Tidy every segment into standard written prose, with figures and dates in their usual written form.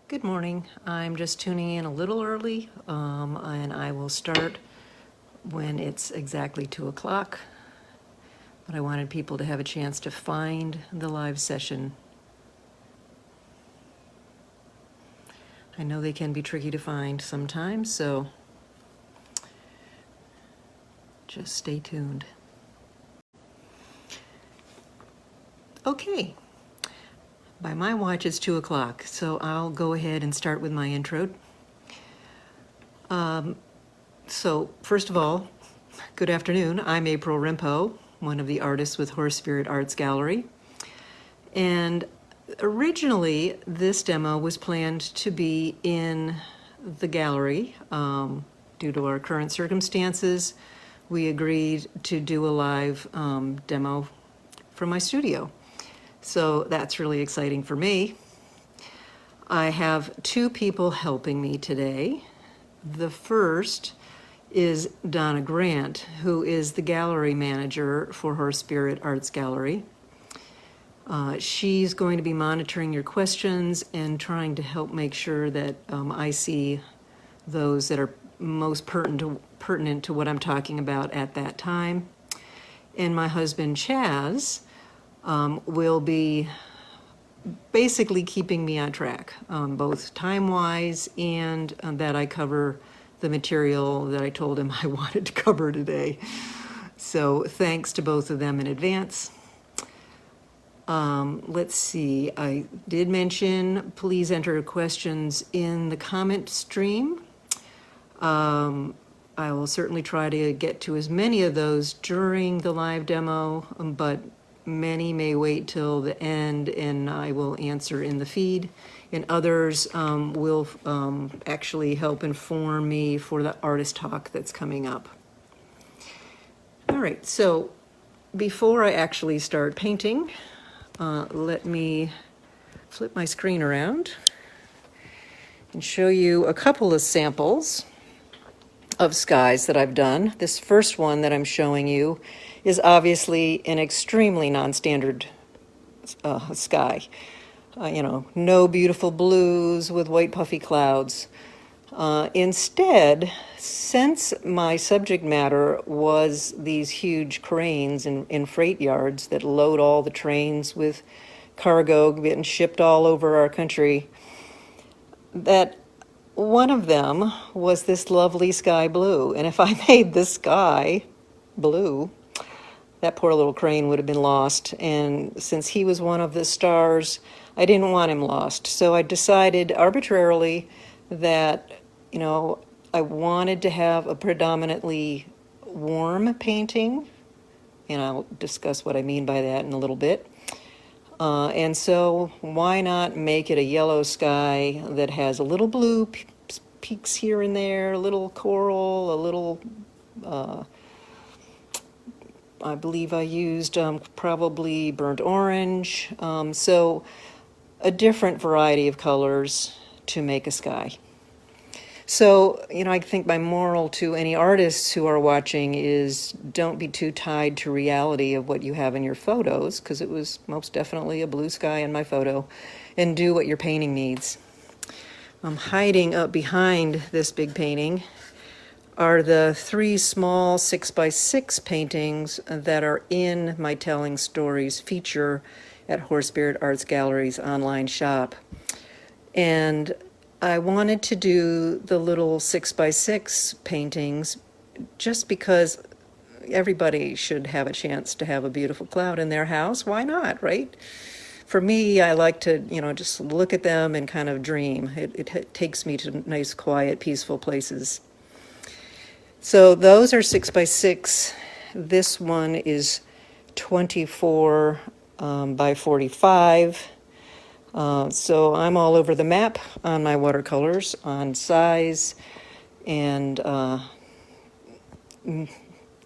Good morning. I'm just tuning in a little early, and I will start when it's exactly 2 o'clock. But I wanted people to have a chance to find the live session. I know they can be tricky to find sometimes, so just stay tuned. Okay. By my watch, it's 2 o'clock, so I'll go ahead and start with my intro. So first of all, good afternoon. I'm April Rimpo, one of the artists with Horse Spirit Arts Gallery. And originally, this demo was planned to be in the gallery. Due to our current circumstances, we agreed to do a live demo from my studio. So that's really exciting for me. I have two people helping me today. The first is Donna Grant, who is the gallery manager for Horse Spirit Arts Gallery. She's going to be monitoring your questions and trying to help make sure that I see those that are most pertinent to what I'm talking about at that time. And my husband, Chaz, will be basically keeping me on track, both time-wise and that I cover the material that I told him I wanted to cover today. So thanks to both of them in advance. Let's see, I did mention, please enter questions in the comment stream. I will certainly try to get to as many of those during the live demo, but many may wait till the end and I will answer in the feed. And others will actually help inform me for the artist talk that's coming up. All right, so before I actually start painting, let me flip my screen around and show you a couple of samples of skies that I've done. This first one that I'm showing you is obviously an extremely non-standard sky. No beautiful blues with white puffy clouds. Instead, since my subject matter was these huge cranes in freight yards that load all the trains with cargo getting shipped all over our country, that one of them was this lovely sky blue. And if I made this sky blue, that poor little crane would have been lost. And since he was one of the stars, I didn't want him lost. So I decided arbitrarily that, I wanted to have a predominantly warm painting. And I'll discuss what I mean by that in a little bit. And so why not make it a yellow sky that has a little blue peaks here and there, a little coral, a little, I believe I used probably burnt orange. So a different variety of colors to make a sky. So, I think my moral to any artists who are watching is don't be too tied to reality of what you have in your photos, because it was most definitely a blue sky in my photo, and do what your painting needs. Hiding up behind this big painting are the 3 small 6x6 paintings that are in my Telling Stories feature at Horse Spirit Arts Gallery's online shop. And I wanted to do the little 6x6 paintings just because everybody should have a chance to have a beautiful cloud in their house. Why not, right? For me, I like to, just look at them and kind of dream. It takes me to nice, quiet, peaceful places. So those are 6x6. This one is 24 by 45. So I'm all over the map on my watercolors, on size, and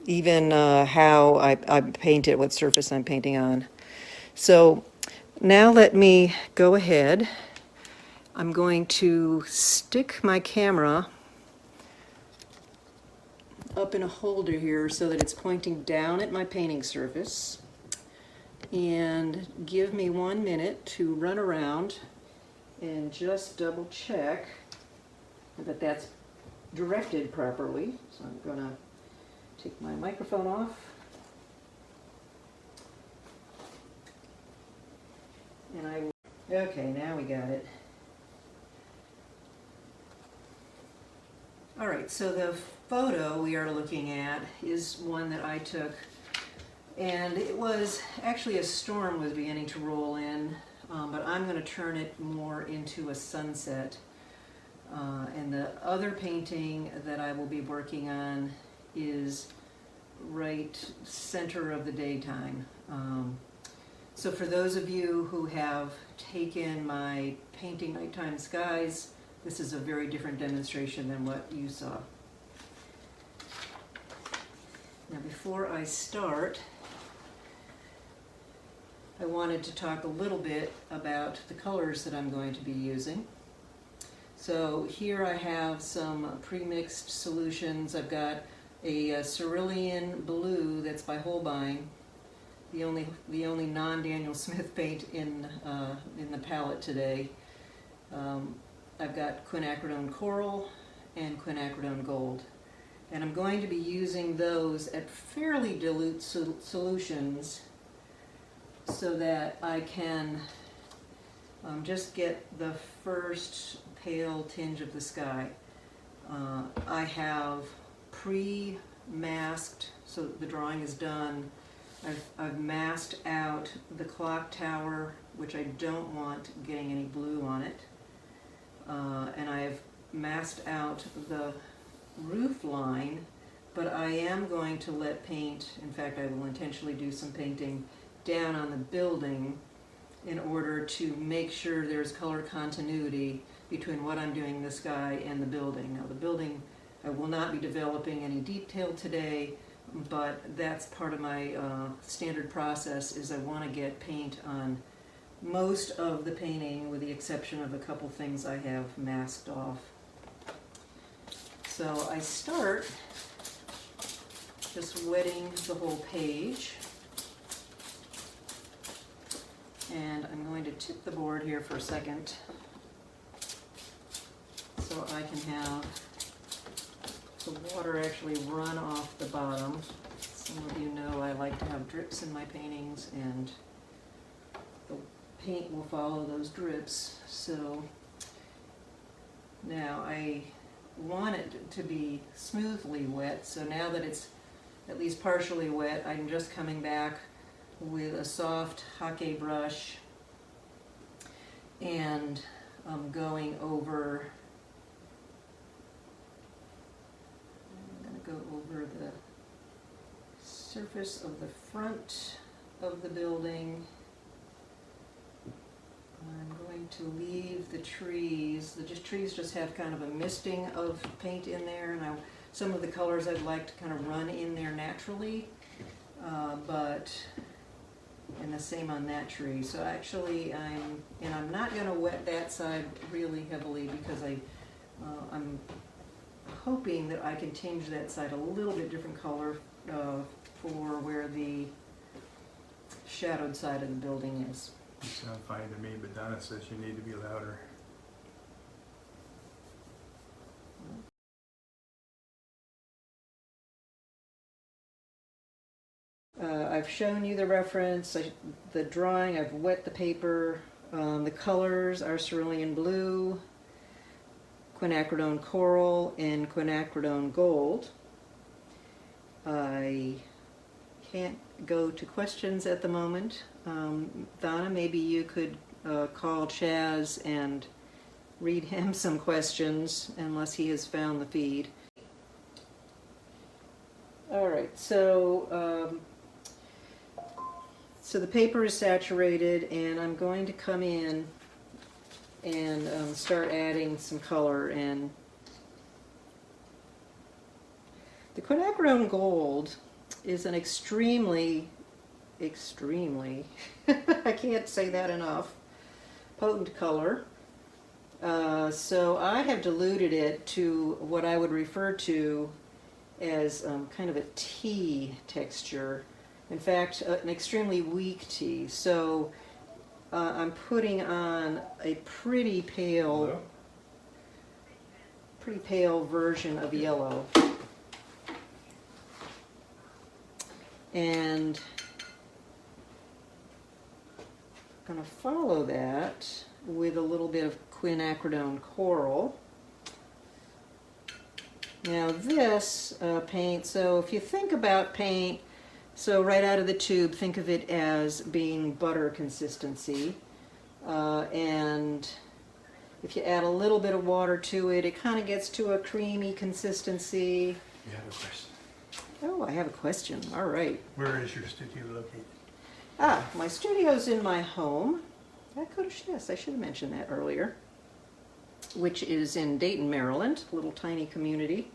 even how I paint it, what surface I'm painting on. So now let me go ahead. I'm going to stick my camera up in a holder here so that it's pointing down at my painting surface. And give me 1 minute to run around and just double check that that's directed properly. So I'm going to take my microphone off. And I will, okay, now we got it. All right, so the photo we are looking at is one that I took, and it was actually a storm was beginning to roll in, but I'm going to turn it more into a sunset. And the other painting that I will be working on is right center of the daytime. So for those of you who have taken my Painting Nighttime Skies, this is a very different demonstration than what you saw. Now before I start, I wanted to talk a little bit about the colors that I'm going to be using. So here I have some pre-mixed solutions. I've got a cerulean blue that's by Holbein, the only non-Daniel Smith paint in the palette today. I've got quinacridone coral and quinacridone gold, and I'm going to be using those at fairly dilute solutions so that I can just get the first pale tinge of the sky. I have pre-masked, so the drawing is done. I've masked out the clock tower, which I don't want getting any blue on it. And I've masked out the roof line, but I am going to let paint, in fact I will intentionally do some painting down on the building in order to make sure there's color continuity between what I'm doing in the sky and the building. Now the building, I will not be developing any detail today, but that's part of my standard process, is I want to get paint on most of the painting with the exception of a couple things I have masked off. So I start just wetting the whole page, and I'm going to tip the board here for a second so I can have the water actually run off the bottom. Some of you know I like to have drips in my paintings, and the paint will follow those drips. So now I want it to be smoothly wet, so now that it's at least partially wet, I'm just coming back with a soft Hake brush and I'm going over, go over the surface of the front of the building. I'm going to leave the trees. The trees just have kind of a misting of paint in there, and some of the colors I'd like to kind of run in there naturally, and the same on that tree. So actually I'm not going to wet that side really heavily because I'm hoping that I can tinge that side a little bit different color for where the shadowed side of the building is. You sound fine to me, but Donna says you need to be louder. I've shown you the reference, the drawing, I've wet the paper. The colors are cerulean blue, quinacridone coral, and quinacridone gold. I can't go to questions at the moment. Donna, maybe you could call Chaz and read him some questions, unless he has found the feed. All right, so the paper is saturated, and I'm going to come in and start adding some color. And the quinacridone gold is an extremely, I can't say that enough, potent color. So I have diluted it to what I would refer to as kind of a tea texture. In fact, an extremely weak tea. So I'm putting on a pretty pale version of yellow. And I'm going to follow that with a little bit of quinacridone coral. Now this paint, so if you think about paint, so right out of the tube, think of it as being butter consistency. And if you add a little bit of water to it, it kind of gets to a creamy consistency. You have a question. Oh, I have a question. All right. Where is your studio located? Ah, my studio's in my home. Yes, I should have mentioned that earlier. Which is in Dayton, Maryland, a little tiny community.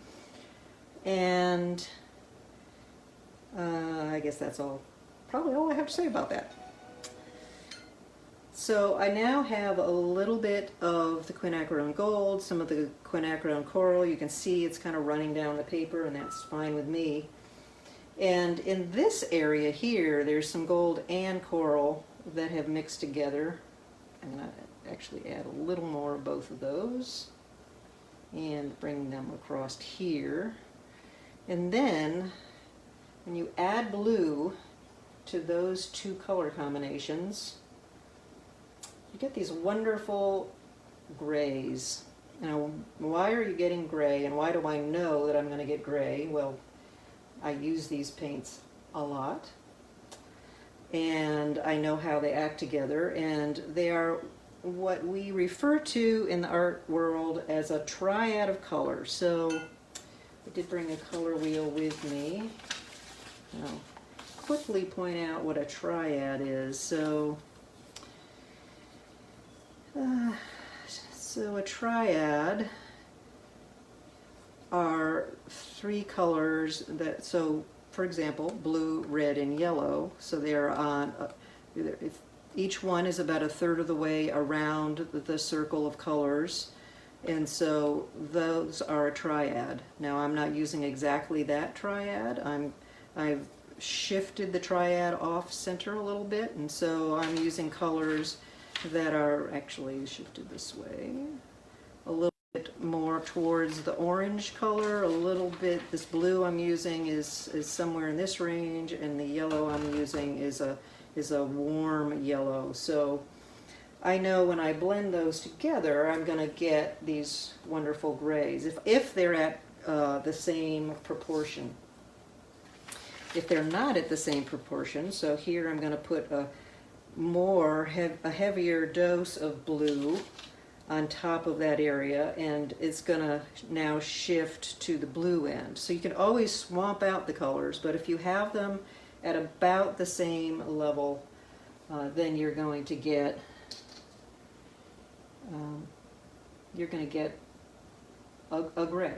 And I guess that's probably all I have to say about that. So I now have a little bit of the quinacridone gold, some of the quinacridone coral. You can see it's kind of running down the paper, and that's fine with me. And in this area here, there's some gold and coral that have mixed together. I'm going to actually add a little more of both of those and bring them across here. And then when you add blue to those two color combinations, you get these wonderful grays. Now, why are you getting gray, and why do I know that I'm going to get gray? Well, I use these paints a lot, and I know how they act together, and they are what we refer to in the art world as a triad of color. So I did bring a color wheel with me. I'll quickly point out what a triad is. So a triad are three colors that, so for example, blue, red, and yellow. So they are on, each one is about a third of the way around the circle of colors. And so those are a triad. Now I'm not using exactly that triad. I've shifted the triad off center a little bit, and so I'm using colors that are actually shifted this way. A little bit more towards the orange color, a little bit, this blue I'm using is somewhere in this range, and the yellow I'm using is a warm yellow. So I know when I blend those together, I'm going to get these wonderful grays, if they're at the same proportion. If they're not at the same proportion, so here I'm going to put a heavier dose of blue on top of that area, and it's going to now shift to the blue end. So you can always swamp out the colors, but if you have them at about the same level, then you're going to get a gray.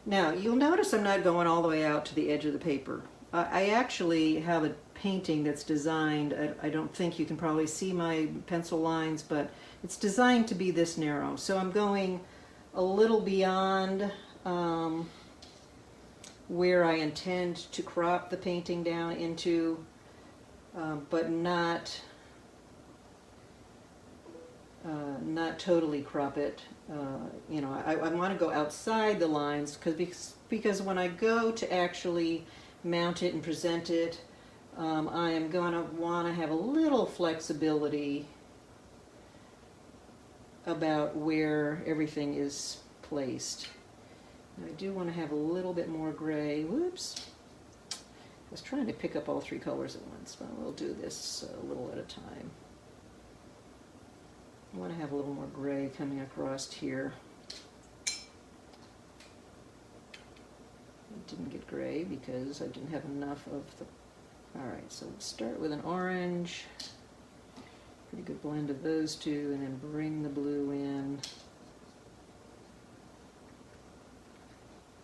Now you'll notice I'm not going all the way out to the edge of the paper. I actually have a painting that's designed, I don't think you can probably see my pencil lines, but it's designed to be this narrow. So I'm going a little beyond where I intend to crop the painting down into, but not totally crop it. You know, I want to go outside the lines because when I go to actually mount it and present it, I am going to want to have a little flexibility about where everything is placed. And I do want to have a little bit more gray. Whoops. I was trying to pick up all three colors at once, but we'll do this a little at a time. I want to have a little more gray coming across here. I didn't get gray because I didn't have enough of the... Alright, so we'll start with an orange. Pretty good blend of those two, and then bring the blue in.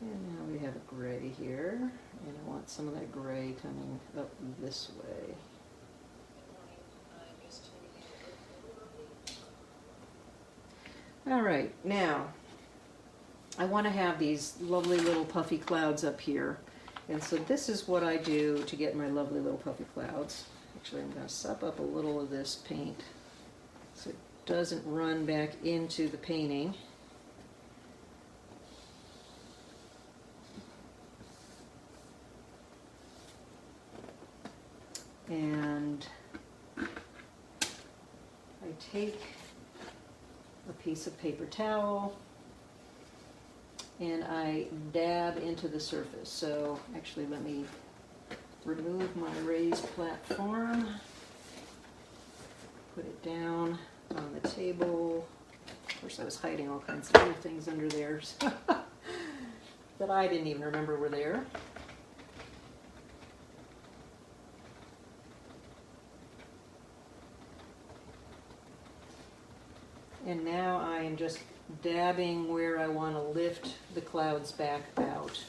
And now we have a gray here, and I want some of that gray coming up this way. Alright, now I want to have these lovely little puffy clouds up here. And so this is what I do to get my lovely little puffy clouds. Actually, I'm going to sup up a little of this paint so it doesn't run back into the painting. And I take a piece of paper towel and I dab into the surface. So actually let me remove my raised platform, put it down on the table. Of course I was hiding all kinds of other things under there that I didn't even remember were there. And now I am just dabbing where I want to lift the clouds back out.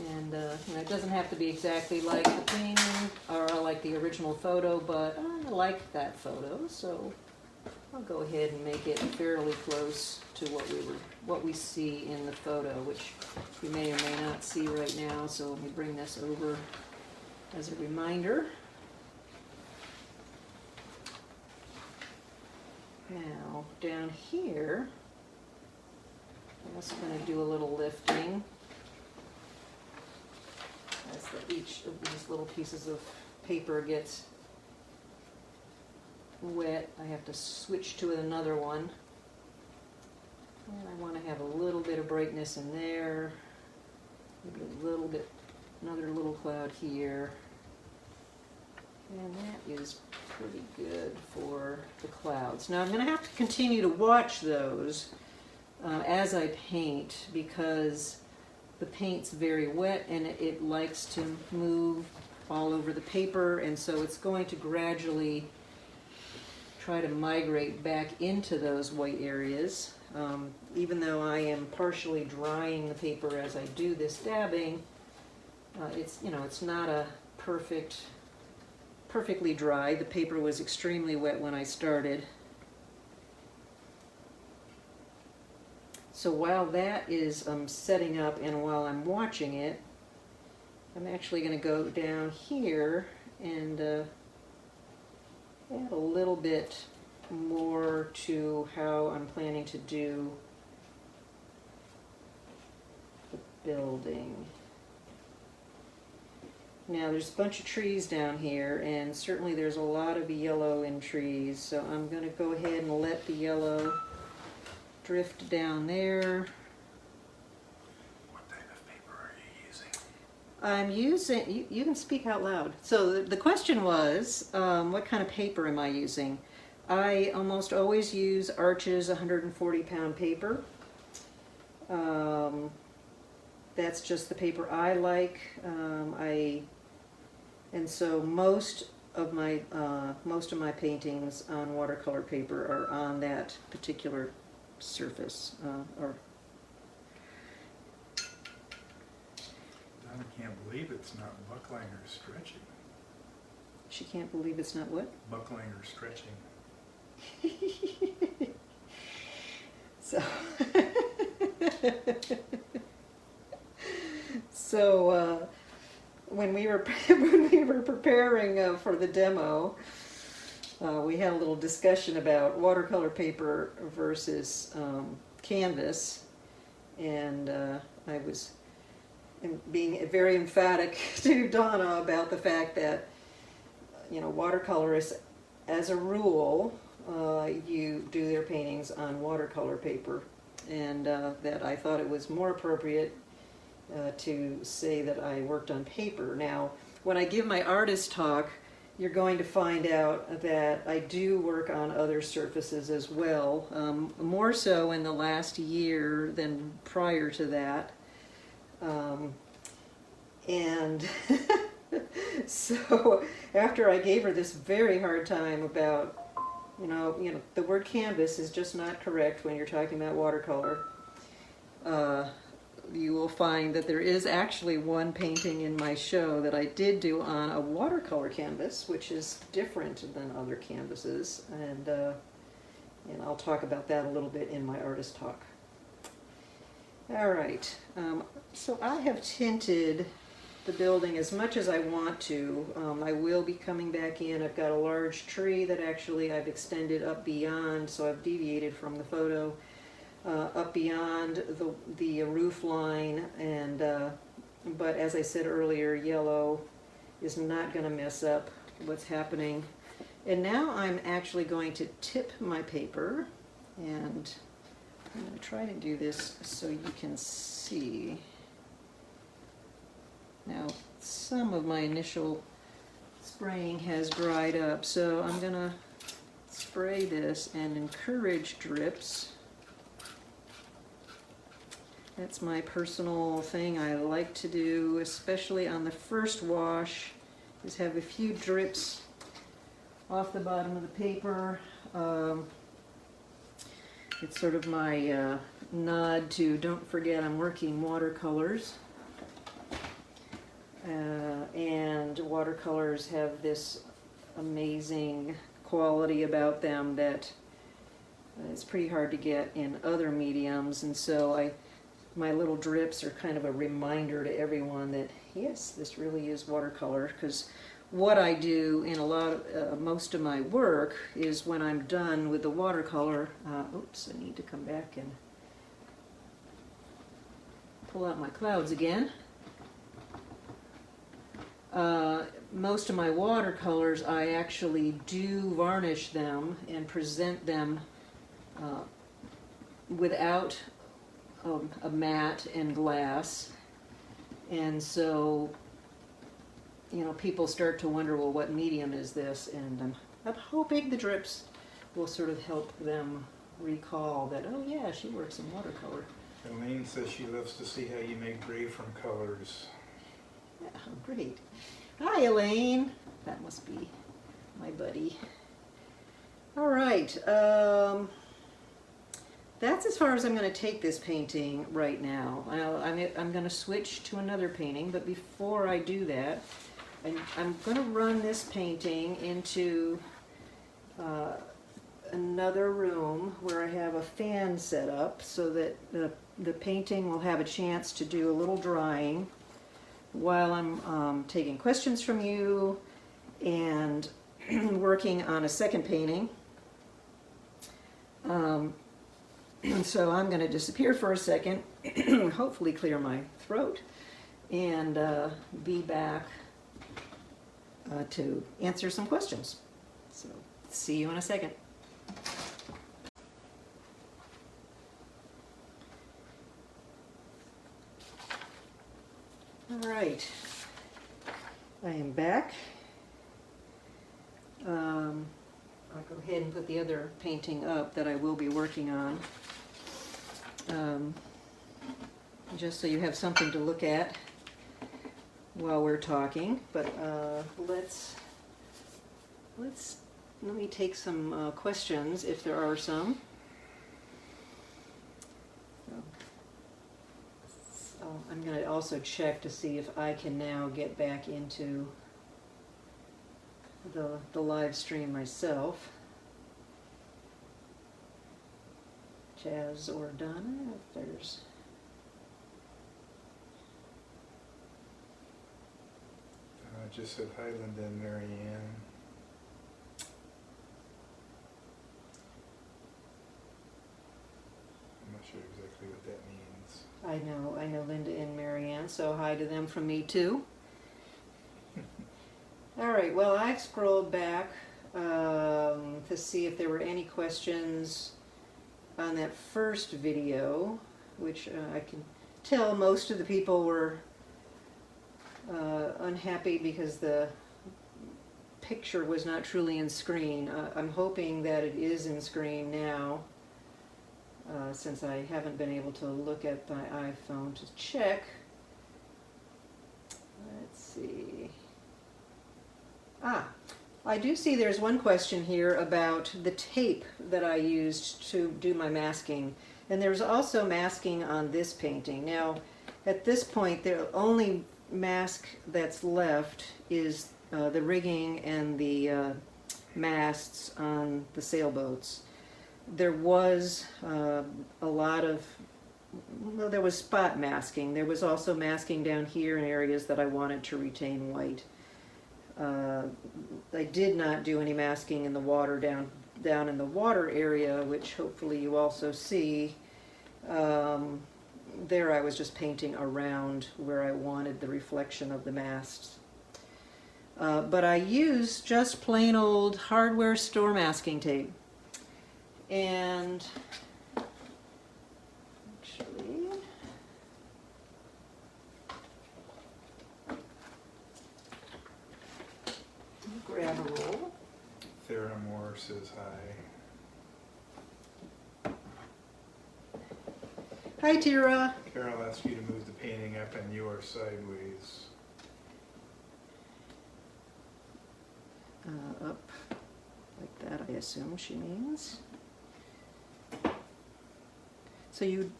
And it doesn't have to be exactly like the painting or like the original photo, but I like that photo, so I'll go ahead and make it fairly close to what we see in the photo, which you may or may not see right now. So let me bring this over as a reminder. Now, down here, I'm just going to do a little lifting as each of these little pieces of paper gets wet. I have to switch to another one. And I want to have a little bit of brightness in there, maybe a little bit, another little cloud here. And that is pretty good for the clouds. Now I'm going to have to continue to watch those as I paint, because the paint's very wet and it likes to move all over the paper, and so it's going to gradually try to migrate back into those white areas. Even though I am partially drying the paper as I do this dabbing, it's not a perfectly dry. The paper was extremely wet when I started. So while that is setting up and while I'm watching it, I'm actually going to go down here and add a little bit more to how I'm planning to do the building. Now there's a bunch of trees down here, and certainly there's a lot of yellow in trees, so I'm going to go ahead and let the yellow drift down there. What type of paper are you using? I'm using, you can speak out loud. So the question was, what kind of paper am I using? I almost always use Arches 140-pound paper. That's just the paper I like. And so most of my paintings on watercolor paper are on that particular surface. Donna can't believe it's not buckling or stretching. She can't believe it's not what? Buckling or stretching. So when we were preparing for the demo, we had a little discussion about watercolor paper versus canvas, and I was being very emphatic to Donna about the fact that watercolorists, as a rule, you do their paintings on watercolor paper, and that I thought it was more appropriate to say that I worked on paper. Now, when I give my artist talk, you're going to find out that I do work on other surfaces as well, more so in the last year than prior to that. And so after I gave her this very hard time about, the word canvas is just not correct when you're talking about watercolor, you will find that there is actually one painting in my show that I did do on a watercolor canvas, which is different than other canvases, and I'll talk about that a little bit in my artist talk. All right, so I have tinted the building as much as I want to. I will be coming back in. I've got a large tree that actually I've extended up beyond, so I've deviated from the photo, up beyond the roof line, and but as I said earlier, yellow is not going to mess up what's happening. And now I'm actually going to tip my paper, and I'm going to try to do this so you can see. Now, some of my initial spraying has dried up, so I'm going to spray this and encourage drips. That's my personal thing I like to do, especially on the first wash, is have a few drips off the bottom of the paper. It's sort of my nod to don't forget I'm working watercolors. And watercolors have this amazing quality about them that it's pretty hard to get in other mediums, and so my little drips are kind of a reminder to everyone that yes, this really is watercolor, because what I do in most of my work is when I'm done with the watercolor, oops, I need to come back and pull out my clouds again. Most of my watercolors, I actually do varnish them and present them without a mat and glass, and so people start to wonder, well, what medium is this? And I'm hoping the drips will sort of help them recall that, oh yeah, she works in watercolor. Elaine says she loves to see how you make gray from colors. Yeah, great. Hi, Elaine. That must be my buddy. All right. That's as far as I'm going to take this painting right now. I'm going to switch to another painting, but before I do that, I'm going to run this painting into another room where I have a fan set up so that the painting will have a chance to do a little drying while I'm taking questions from you and working on a second painting. So I'm going to disappear for a second, hopefully clear my throat, and be back to answer some questions. So see you in a second. All right, I am back. I'll go ahead and put the other painting up that I will be working on, just so you have something to look at while we're talking. But let me take some questions if there are some. So I'm going to also check to see if I can now get back into the live stream myself. Jazz or Donna, if there's... I just said hi, Linda and Mary Ann. I'm not sure exactly what that means. I know Linda and Mary Ann, so hi to them from me too. All right, well, I've scrolled back to see if there were any questions on that first video, which I can tell most of the people were unhappy because the picture was not truly in screen. I'm hoping that it is in screen now, since I haven't been able to look at my iPhone to check. Let's see. I do see there's one question here about the tape that I used to do my masking. And there's also masking on this painting. Now, at this point, the only mask that's left is the rigging and the masts on the sailboats. There was a lot of well, there was spot masking. There was also masking down here in areas that I wanted to retain white. I did not do any masking in the water down in the water area, which hopefully you also see. There I was just painting around where I wanted the reflection of the masts. But I used just plain old hardware store masking tape. And actually, grab a roll. Theramore says hi. Hi, Tira. Carol asked you to move the painting up and you are sideways. Up like that, I assume she means. So you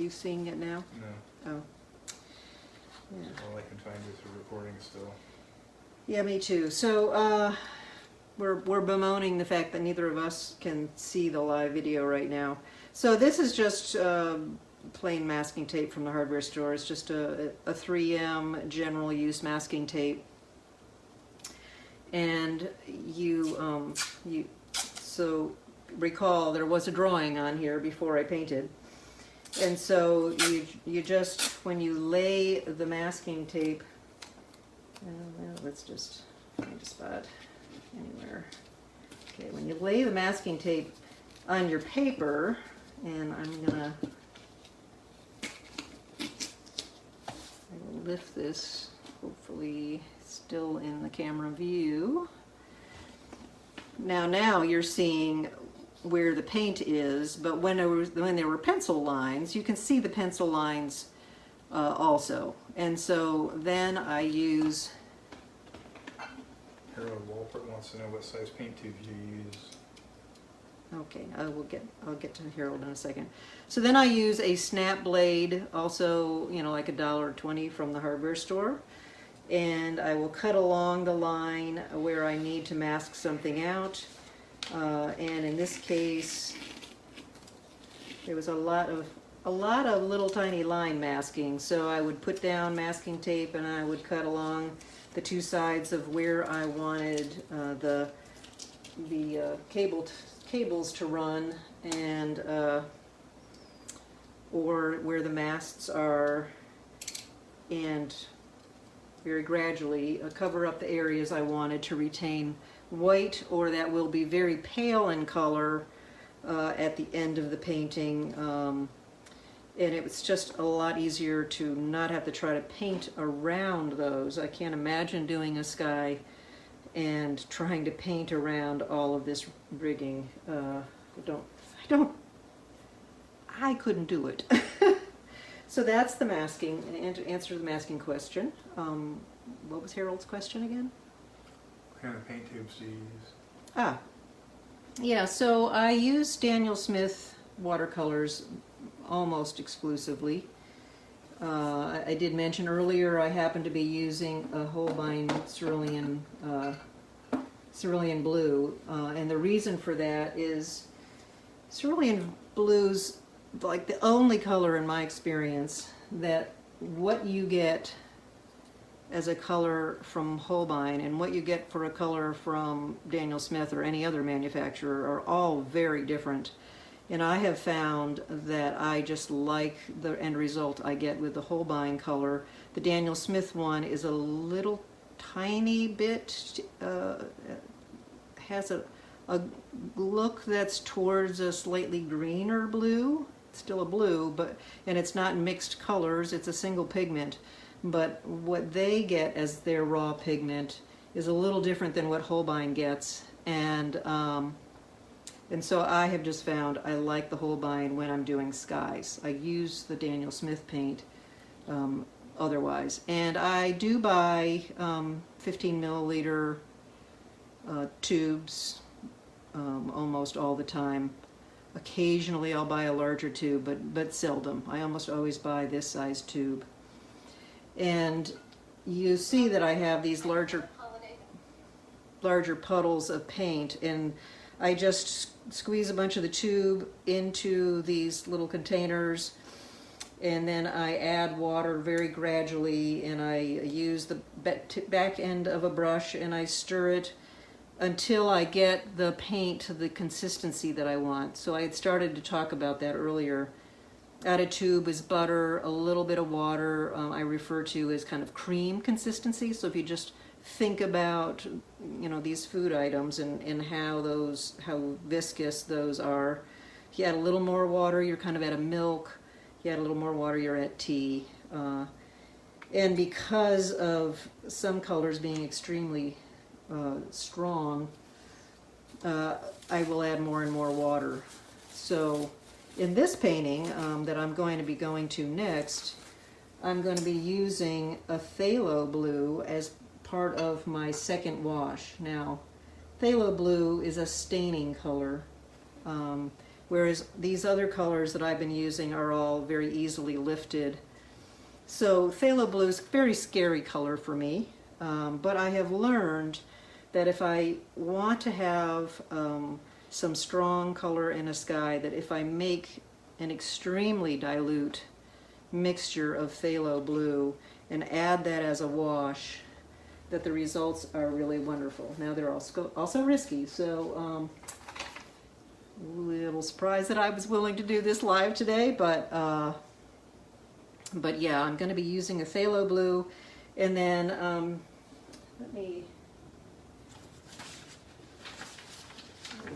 seeing it now? No, Oh, yeah. all I can find is a recording still. Yeah, me too. So we're bemoaning the fact that neither of us can see the live video right now. So this is just plain masking tape from the hardware store. It's just a 3M general use masking tape. And so recall there was a drawing on here before I painted. And so you just, when you lay the masking tape, well, let's just find a spot anywhere. Okay, when you lay the masking tape on your paper, and I will lift this, hopefully still in the camera view. Now you're seeing where the paint is, but when there were pencil lines, you can see the pencil lines also. And so then I use... Harold Walpert wants to know what size paint tube you use. Okay, I'll get to Harold in a second. So then I use a snap blade, also, like $1.20 from the hardware store. And I will cut along the line where I need to mask something out. And in this case, there was a lot of little tiny line masking. So I would put down masking tape and I would cut along the two sides of where I wanted the cables to run, and or where the masts are, and very gradually cover up the areas I wanted to retain white or that will be very pale in color at the end of the painting. And it was just a lot easier to not have to try to paint around those. I can't imagine doing a sky and trying to paint around all of this rigging. I couldn't do it. So that's the masking, and to answer the masking question. What was Harold's question again? What kind of paint tubes do you use? Ah, yeah, so I use Daniel Smith watercolors almost exclusively. I did mention earlier I happen to be using a Holbein cerulean blue, and the reason for that is cerulean blue's like the only color in my experience that what you get as a color from Holbein and what you get for a color from Daniel Smith or any other manufacturer are all very different. And I have found that I just like the end result I get with the Holbein color. The Daniel Smith one is a little tiny bit, has a look that's towards a slightly greener blue. It's still a blue, and it's not mixed colors, it's a single pigment. But what they get as their raw pigment is a little different than what Holbein gets. And so I have just found I like the Holbein when I'm doing skies. I use the Daniel Smith paint otherwise. And I do buy 15 milliliter tubes almost all the time. Occasionally I'll buy a larger tube, but seldom. I almost always buy this size tube. And you see that I have these larger puddles of paint, and I just squeeze a bunch of the tube into these little containers, and then I add water very gradually, and I use the back end of a brush and I stir it until I get the paint to the consistency that I want. So I had started to talk about that earlier. Add a tube is butter, a little bit of water, I refer to as kind of cream consistency. So if you just think about, you know, these food items and how viscous those are. If you add a little more water, you're kind of at a milk. If you add a little more water, you're at tea. And because of some colors being extremely strong, I will add more and more water. So in this painting that I'm going to be going to next, I'm going to be using a phthalo blue as part of my second wash. Now, phthalo blue is a staining color, whereas these other colors that I've been using are all very easily lifted. So phthalo blue is a very scary color for me, but I have learned that if I want to have some strong color in a sky, that if I make an extremely dilute mixture of phthalo blue and add that as a wash, that the results are really wonderful. Now they're also risky, so a little surprised that I was willing to do this live today, but yeah, I'm going to be using a phthalo blue, and then let me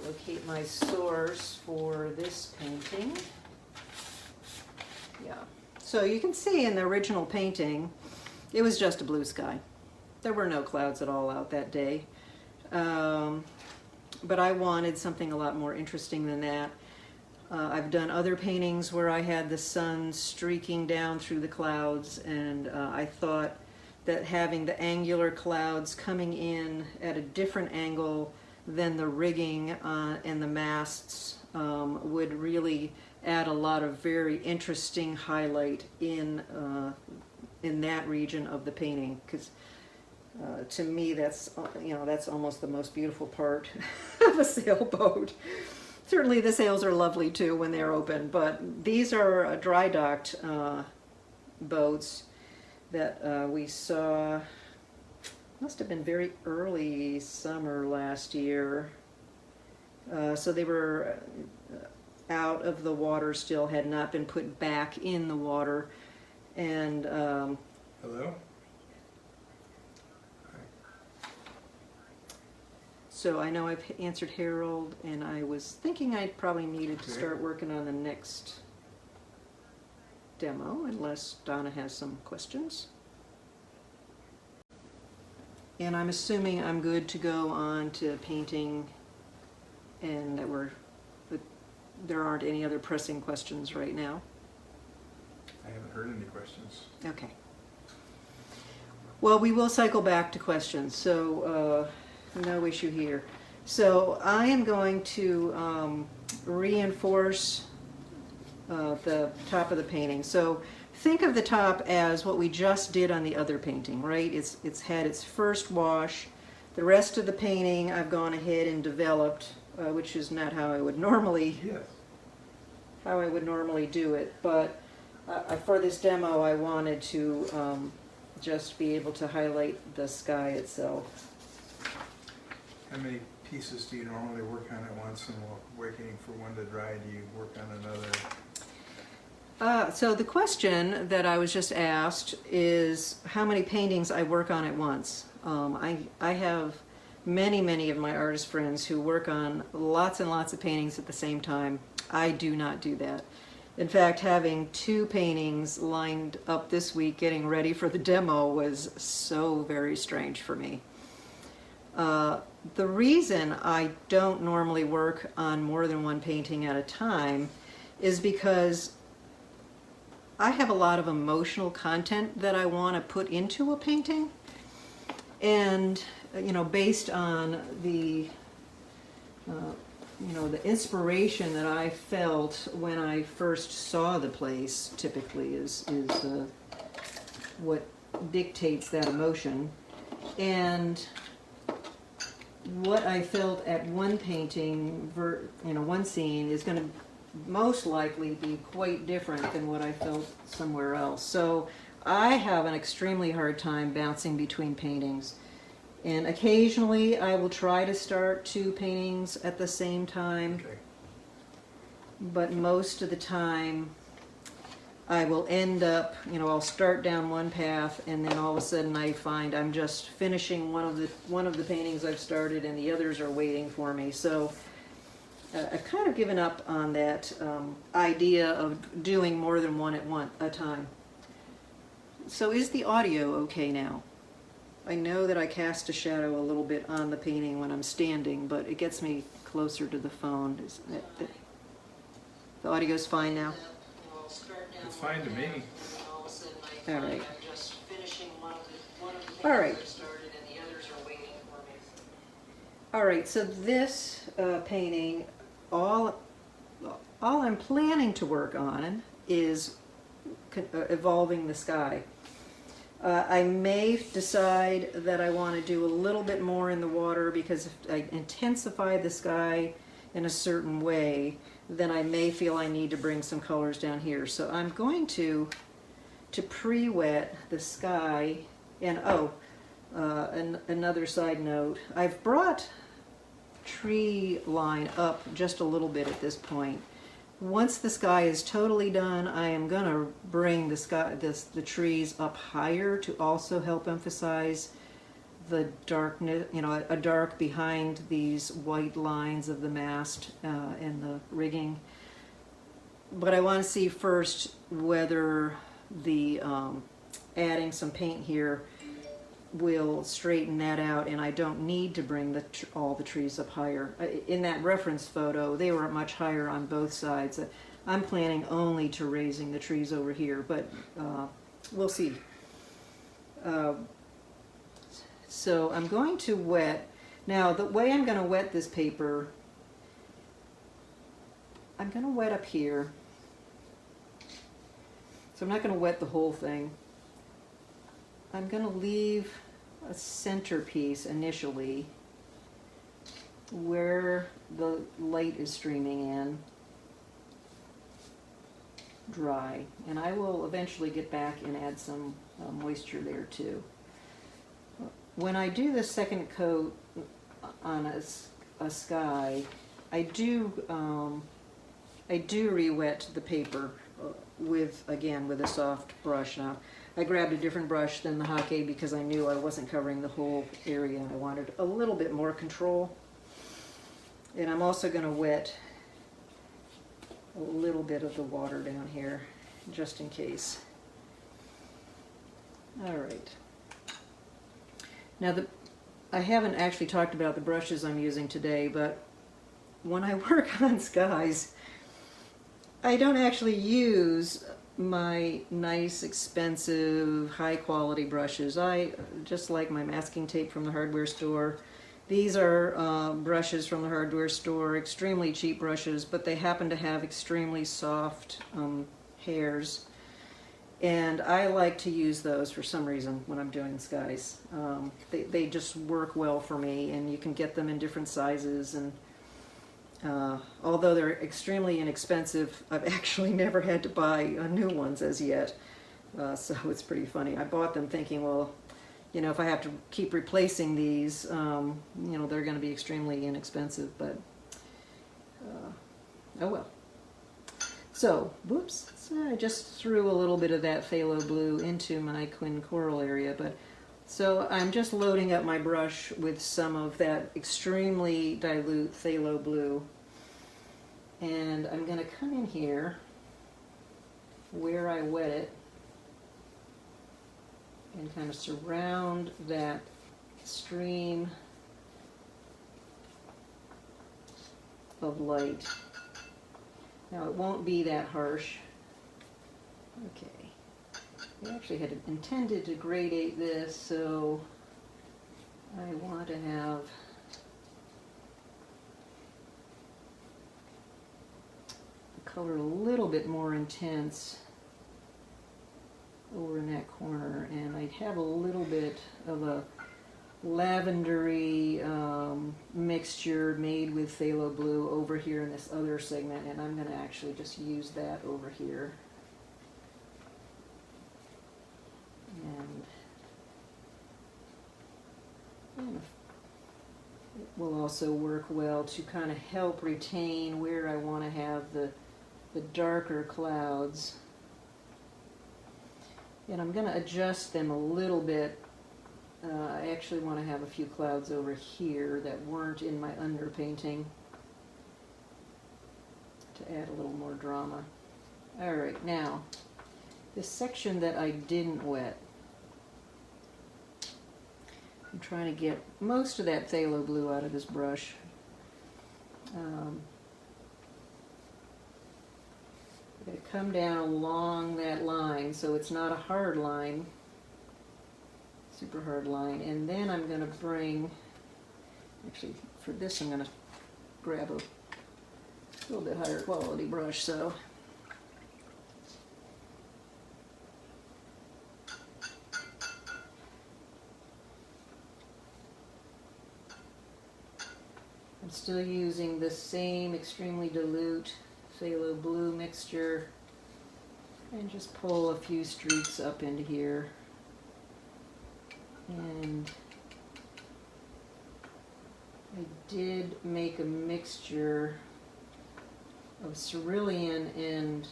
locate my source for this painting. Yeah, so you can see in the original painting, it was just a blue sky. There were no clouds at all out that day. But I wanted something a lot more interesting than that. I've done other paintings where I had the sun streaking down through the clouds, and I thought that having the angular clouds coming in at a different angle than the rigging and the masts would really add a lot of very interesting highlight in that region of the painting, because to me, that's almost the most beautiful part of a sailboat. Certainly the sails are lovely too when they're open, but these are dry docked boats that we saw, must have been very early summer last year. So they were out of the water still, had not been put back in the water. And Hello? so I know I've answered Harold, and I was thinking I probably needed to start working on the next demo, unless Donna has some questions. And I'm assuming I'm good to go on to painting, and that there aren't any other pressing questions right now. I haven't heard any questions. Okay. Well, we will cycle back to questions, so no issue here. So I am going to reinforce the top of the painting. So think of the top as what we just did on the other painting, right? It's had its first wash. The rest of the painting I've gone ahead and developed, which is not how I would normally do it. But for this demo, I wanted to just be able to highlight the sky itself. How many pieces do you normally work on at once, and while waiting for one to dry, do you work on another? So the question that I was just asked is how many paintings I work on at once. I have many of my artist friends who work on lots and lots of paintings at the same time. I do not do that. In fact, having 2 paintings lined up this week getting ready for the demo was so very strange for me. The reason I don't normally work on more than one painting at a time is because I have a lot of emotional content that I want to put into a painting, and based on the the inspiration that I felt when I first saw the place typically is what dictates that emotion. And what I felt at one painting, one scene, is going to most likely be quite different than what I felt somewhere else. So I have an extremely hard time bouncing between paintings. And occasionally I will try to start 2 paintings at the same time, Okay. but most of the time I will end up, I'll start down one path and then all of a sudden I find I'm just finishing one of the paintings I've started and the others are waiting for me. So I've kind of given up on that idea of doing more than one at a time. So is the audio okay now? I know that I cast a shadow a little bit on the painting when I'm standing, but it gets me closer to the phone. The audio's fine now? It's fine to me. All right. All right. All right, so this painting, all I'm planning to work on is evolving the sky. I may decide that I want to do a little bit more in the water because if I intensify the sky in a certain way, then I may feel I need to bring some colors down here. So I'm going to pre-wet the sky. And another side note, I've brought tree line up just a little bit at this point. Once the sky is totally done, I am going to bring the trees up higher to also help emphasize the darkness, a dark behind these white lines of the mast and the rigging. But I want to see first whether the adding some paint here will straighten that out, and I don't need to bring all the trees up higher. In that reference photo, they were much higher on both sides. I'm planning only to raising the trees over here, but we'll see. So I'm going to wet. Now, the way I'm going to wet this paper, I'm going to wet up here. So I'm not going to wet the whole thing. I'm going to leave a centerpiece initially where the light is streaming in dry, and I will eventually get back and add some moisture there too. When I do the second coat on a sky, I do re-wet the paper with a soft brush. Now, I grabbed a different brush than the Hake because I knew I wasn't covering the whole area. I wanted a little bit more control. And I'm also going to wet a little bit of the water down here, just in case. All right. Now, I haven't actually talked about the brushes I'm using today, but when I work on skies, I don't actually use my nice, expensive, high-quality brushes. I just like my masking tape from the hardware store. These are brushes from the hardware store, extremely cheap brushes, but they happen to have extremely soft hairs. And I like to use those for some reason when I'm doing skies. They just work well for me, and you can get them in different sizes. And although they're extremely inexpensive, I've actually never had to buy new ones as yet. So it's pretty funny. I bought them thinking, well, if I have to keep replacing these, they're going to be extremely inexpensive, but oh well. So, whoops, I just threw a little bit of that phthalo blue into my Quinn Coral area, so I'm just loading up my brush with some of that extremely dilute phthalo blue, and I'm going to come in here where I wet it and kind of surround that stream of light. Now it won't be that harsh. Okay. I actually had intended to gradate this, so I want to have the color a little bit more intense over in that corner, and I'd have a little bit of a lavendery mixture made with phthalo blue over here in this other segment, and I'm going to actually just use that over here. And it will also work well to kind of help retain where I want to have the darker clouds. And I'm going to adjust them a little bit. I actually want to have a few clouds over here that weren't in my underpainting to add a little more drama. Alright, now, this section that I didn't wet, I'm trying to get most of that phthalo blue out of this brush. I'm going to come down along that line so it's not a hard line, super hard line, and then I'm going to bring, actually for this I'm going to grab a little bit higher quality brush. So I'm still using the same extremely dilute phthalo blue mixture, and just pull a few streaks up into here. And I did make a mixture of cerulean and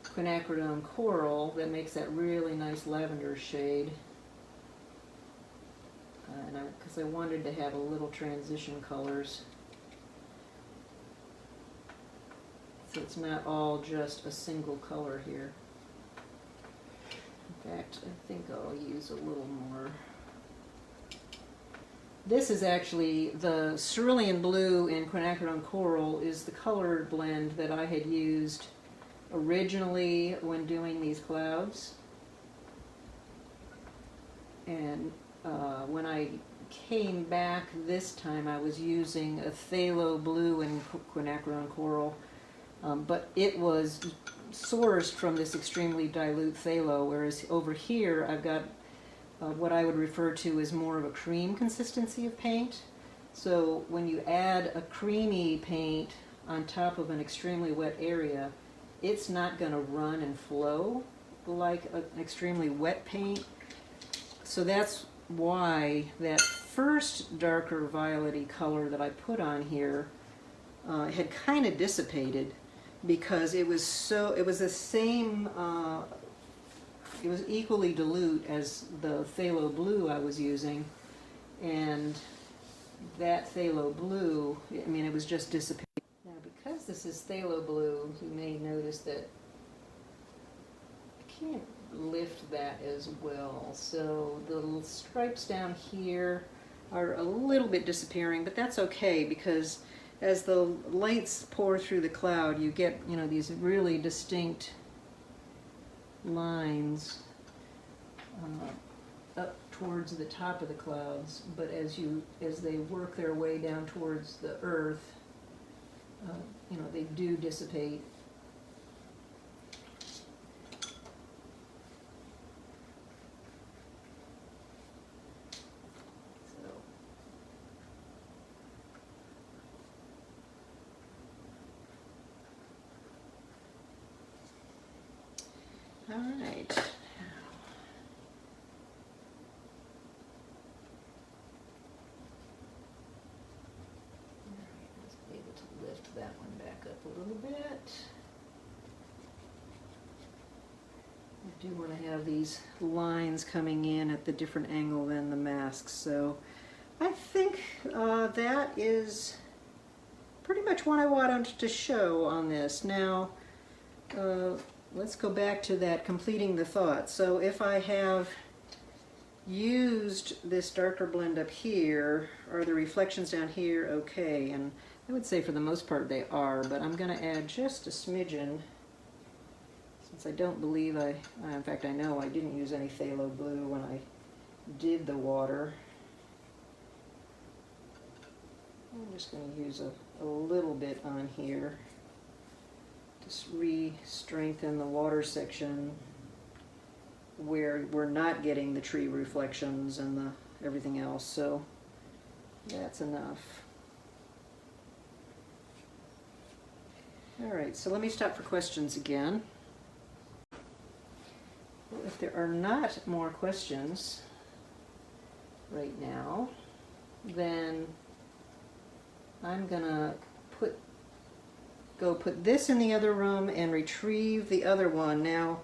quinacridone coral that makes that really nice lavender shade. Because I wanted to have a little transition colors, so it's not all just a single color here. In fact, I think I'll use a little more. This is actually the cerulean blue and quinacridone coral is the color blend that I had used originally when doing these clouds. And when I came back this time, I was using a phthalo blue and quinacridone coral, but it was sourced from this extremely dilute phthalo, whereas over here I've got what I would refer to as more of a cream consistency of paint. So when you add a creamy paint on top of an extremely wet area, it's not going to run and flow like an extremely wet paint. So that's why that first darker violety color that I put on here had kind of dissipated, because it was the same, it was equally dilute as the phthalo blue I was using, and that phthalo blue, I mean, it was just dissipating. Now, because this is phthalo blue, you may notice that I can't lift that as well. So the little stripes down here are a little bit disappearing, but that's okay, because as the lights pour through the cloud, you get, you know, these really distinct lines up towards the top of the clouds. But as they work their way down towards the earth, you know, they do dissipate. All right. Let's be able to lift that one back up a little bit. I do want to have these lines coming in at the different angle than the masks, so I think that is pretty much what I wanted to show on this. Now, let's go back to that completing the thought. So if I have used this darker blend up here, are the reflections down here okay? And I would say for the most part they are, but I'm going to add just a smidgen, since I don't believe in fact I know I didn't use any phthalo blue when I did the water. I'm just going to use a little bit on here. Just re-strengthen the water section where we're not getting the tree reflections and the everything else, so that's enough. All right, so let me stop for questions again. Well, if there are not more questions right now, then I'm gonna go put this in the other room and retrieve the other one. Now,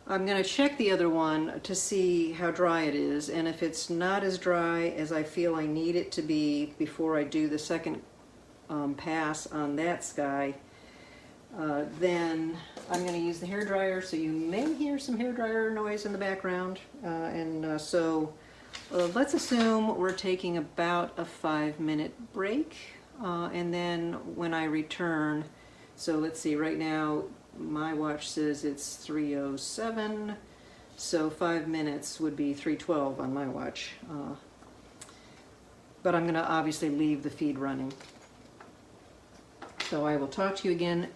I'm gonna check the other one to see how dry it is, and if it's not as dry as I feel I need it to be before I do the second pass on that sky, then I'm going to use the hairdryer, so you may hear some hairdryer noise in the background. So let's assume we're taking about a 5-minute break, and then when I return, so let's see, right now my watch says it's 3:07, so 5 minutes would be 3:12 on my watch. But I'm going to obviously leave the feed running. So I will talk to you again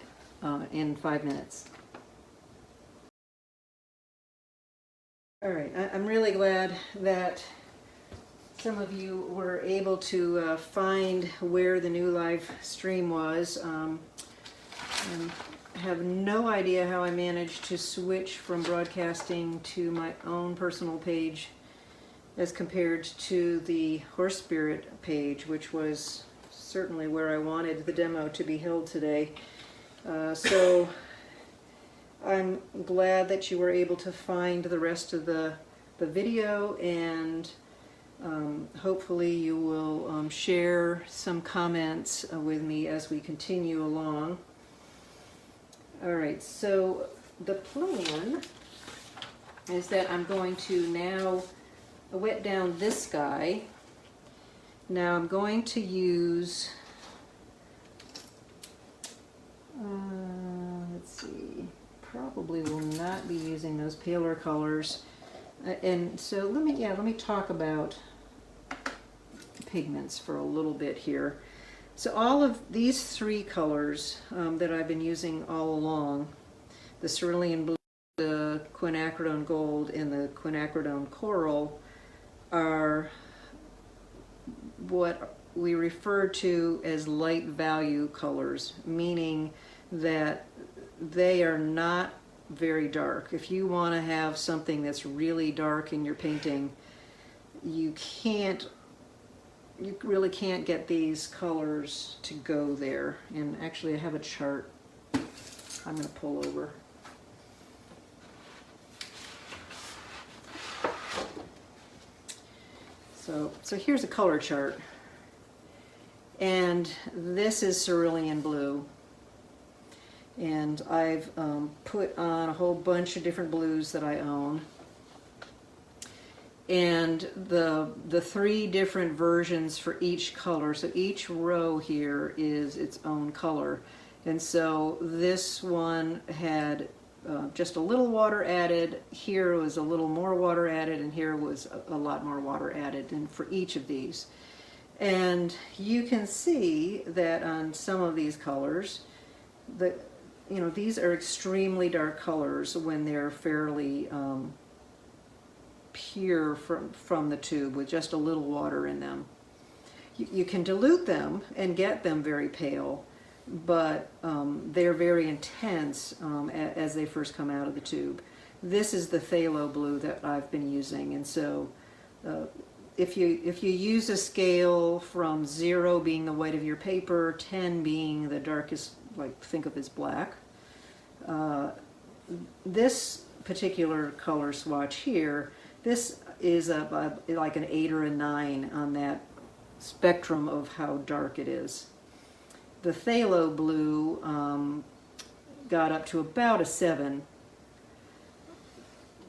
in 5 minutes. All right, I'm really glad that some of you were able to find where the new live stream was. And have no idea how I managed to switch from broadcasting to my own personal page as compared to the Horse Spirit page, which was certainly where I wanted the demo to be held today. So I'm glad that you were able to find the rest of the video, and hopefully you will share some comments with me as we continue along. All right, so the plan is that I'm going to now wet down this guy. Now I'm going to use, let's see, probably will not be using those paler colors. And so let me talk about pigments for a little bit here. So all of these three colors that I've been using all along, the cerulean blue, the quinacridone gold, and the quinacridone coral, are what we refer to as light value colors, meaning that they are not very dark. If you want to have something that's really dark in your painting, you really can't get these colors to go there. And actually I have a chart I'm going to pull over. So here's a color chart, and this is cerulean blue, and I've put on a whole bunch of different blues that I own, and the three different versions for each color. So each row here is its own color, and so this one had just a little water added, here was a little more water added, and here was a lot more water added, and for each of these. And you can see that on some of these colors, these are extremely dark colors when they're fairly pure from the tube with just a little water in them. You can dilute them and get them very pale, but they're very intense as they first come out of the tube. This is the phthalo blue that I've been using, and so if you use a scale from 0 being the white of your paper, 10 being the darkest, like think of as black, this particular color swatch here, this is like an 8 or a 9 on that spectrum of how dark it is. The phthalo blue got up to about a 7.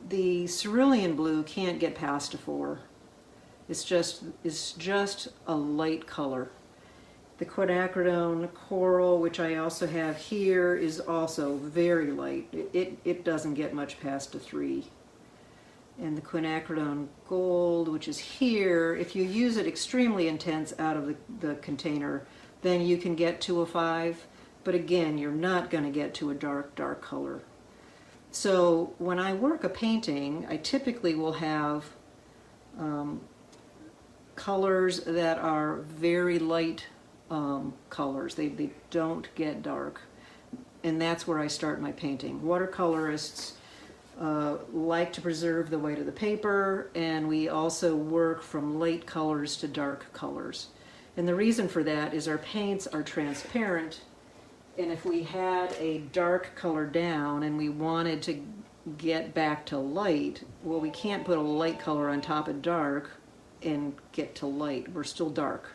The cerulean blue can't get past a 4. It's just a light color. The quinacridone coral, which I also have here, is also very light. It doesn't get much past a 3. And the quinacridone gold, which is here, if you use it extremely intense out of the container, then you can get to a 5, but again, you're not going to get to a dark color. So when I work a painting, I typically will have colors that are very light colors. They don't get dark. And that's where I start my painting. Watercolorists like to preserve the white of the paper, and we also work from light colors to dark colors. And the reason for that is our paints are transparent, and if we had a dark color down and we wanted to get back to light, well, we can't put a light color on top of dark and get to light. We're still dark.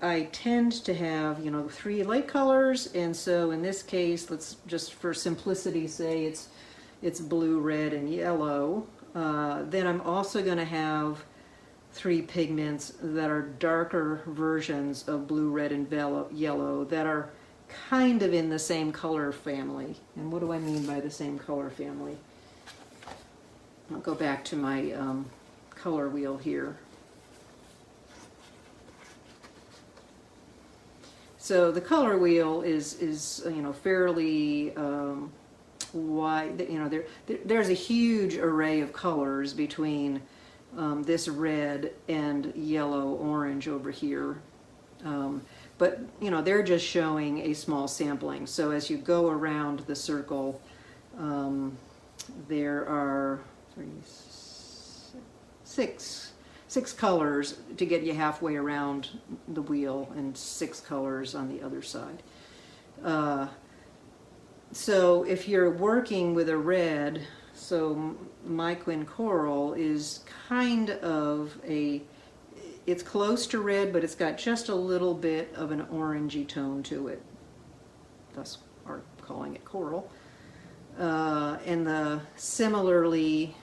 I tend to have, 3 light colors, and so in this case, let's just for simplicity say it's blue, red, and yellow. Then I'm also going to have 3 pigments that are darker versions of blue, red, and yellow that are kind of in the same color family. And what do I mean by the same color family? I'll go back to my color wheel here. So the color wheel is fairly wide. There's a huge array of colors between this red and yellow orange over here. But they're just showing a small sampling. So as you go around the circle, there are 6 colors to get you halfway around the wheel, and 6 colors on the other side. So if you're working with a red, so my Quin Coral is kind of it's close to red, but it's got just a little bit of an orangey tone to it. Thus our calling it coral. And similarly,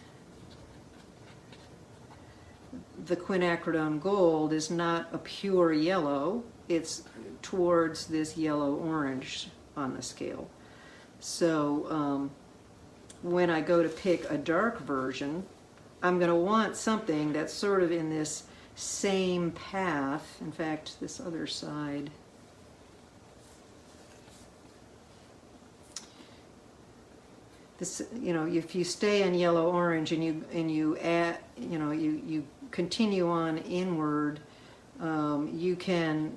the quinacridone gold is not a pure yellow. It's towards this yellow-orange on the scale. So when I go to pick a dark version, I'm going to want something that's sort of in this same path. In fact, this other side, if you stay in yellow orange and you add, you continue on inward, you can,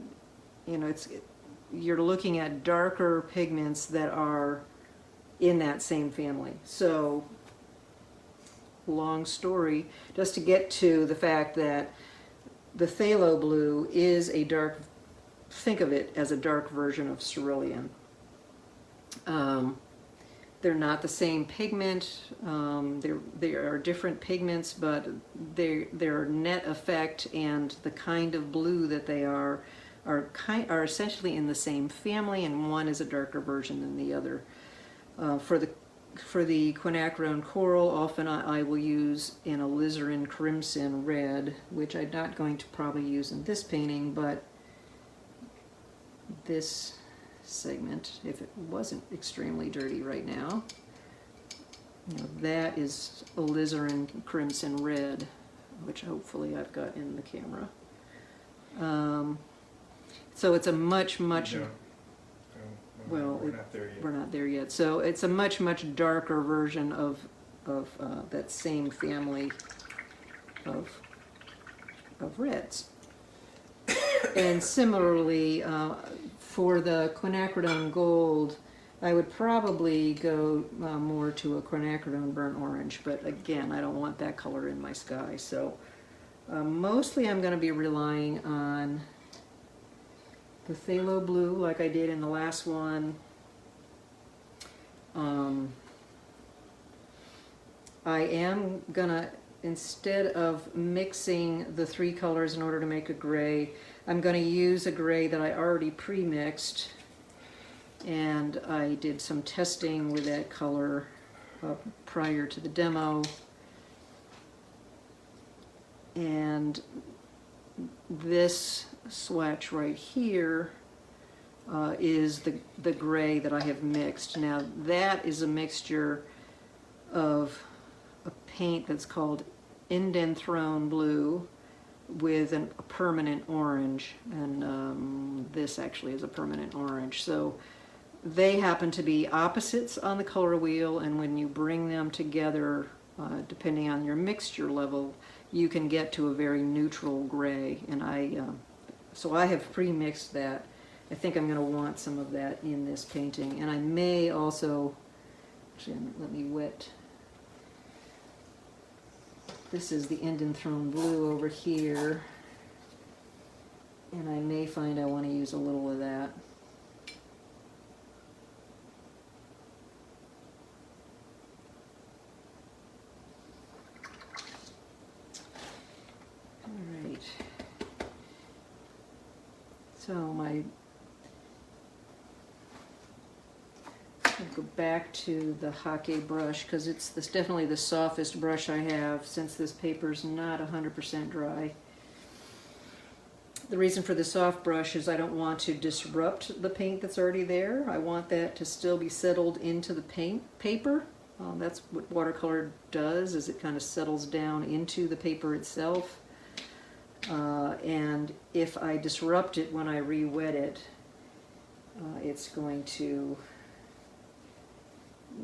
you're looking at darker pigments that are in that same family. So, long story, just to get to the fact that the phthalo blue is a dark, think of it as a dark version of cerulean. They're not the same pigment. They are different pigments, but their net effect and the kind of blue that they are essentially in the same family, and one is a darker version than the other. For the quinacridone coral, often I will use an alizarin crimson red, which I'm not going to probably use in this painting, but this segment, if it wasn't extremely dirty right now, that is alizarin crimson red, which hopefully I've got in the camera. So it's a much well, we're not there yet. We're not there yet. So it's a much darker version of that same family of reds. And similarly, for the quinacridone gold, I would probably go more to a quinacridone burnt orange, but again, I don't want that color in my sky. So mostly I'm going to be relying on the phthalo blue, like I did in the last one. I am gonna, instead of mixing the 3 colors in order to make a gray, I'm gonna use a gray that I already pre-mixed, and I did some testing with that color prior to the demo. And this swatch right here is the gray that I have mixed. Now that is a mixture of a paint that's called Indanthrone Blue, with a permanent orange, and this actually is a permanent orange. So they happen to be opposites on the color wheel, and when you bring them together, depending on your mixture level, you can get to a very neutral gray. And so I have pre-mixed that. I think I'm going to want some of that in this painting, and I may also, actually let me wet. This is the Indian Throne Blue over here, and I may find I want to use a little of that. All right. So I'll go back to the Hake brush because it's definitely the softest brush I have, since this paper's not 100% dry. The reason for the soft brush is I don't want to disrupt the paint that's already there. I want that to still be settled into the paper. That's what watercolor does, is it kind of settles down into the paper itself. And if I disrupt it when I re-wet it, it's going to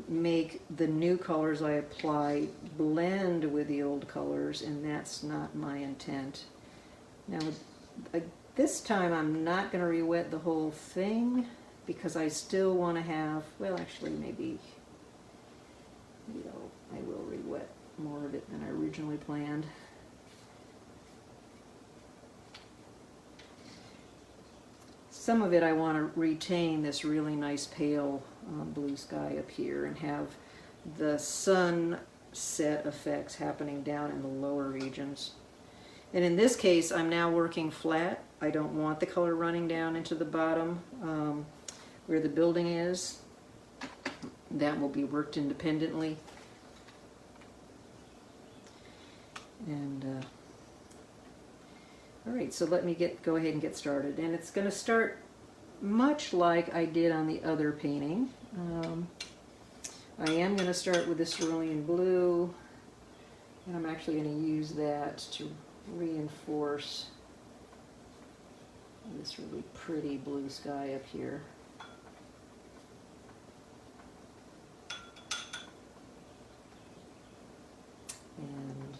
make the new colors I apply blend with the old colors, and that's not my intent. Now, this time I'm not going to re-wet the whole thing because I still want to have, well, actually maybe I will re-wet more of it than I originally planned. Some of it I want to retain this really nice pale blue sky up here and have the sunset effects happening down in the lower regions. And in this case, I'm now working flat. I don't want the color running down into the bottom where the building is. That will be worked independently. And all right, so let me go ahead and get started. And it's going to start much like I did on the other painting. I am going to start with the cerulean blue, and I'm actually going to use that to reinforce this really pretty blue sky up here. And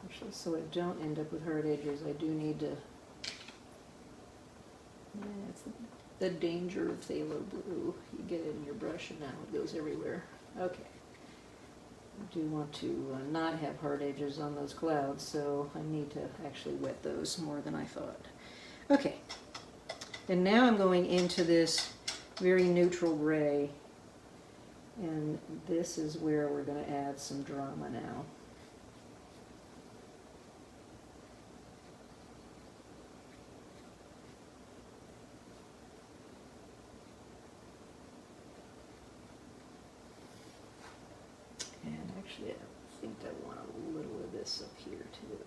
actually, so I don't end up with hard edges, I do need to, yeah, it's the danger of phthalo blue. You get it in your brush and now it goes everywhere. Okay. I do want to not have hard edges on those clouds, so I need to actually wet those more than I thought. Okay. And now I'm going into this very neutral gray, and this is where we're going to add some drama now. Actually, I think I want a little of this up here too.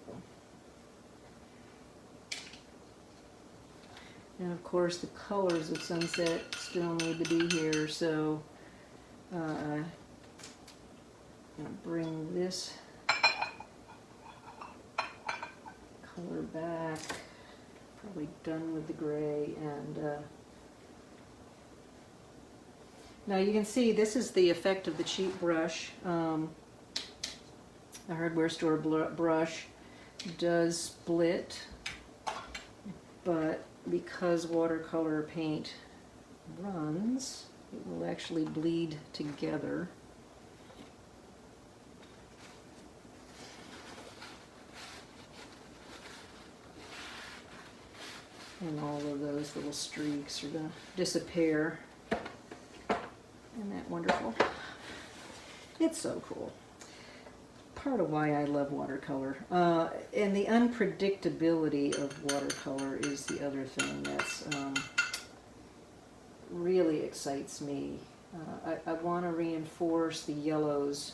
And of course the colors of sunset still need to be here, so I'm going to bring this color back. Probably done with the gray, and now you can see this is the effect of the cheap brush. A hardware store brush does split, but because watercolor paint runs, it will actually bleed together. And all of those little streaks are going to disappear. Isn't that wonderful? It's so cool. Part of why I love watercolor. And the unpredictability of watercolor is the other thing that's really excites me. I want to reinforce the yellows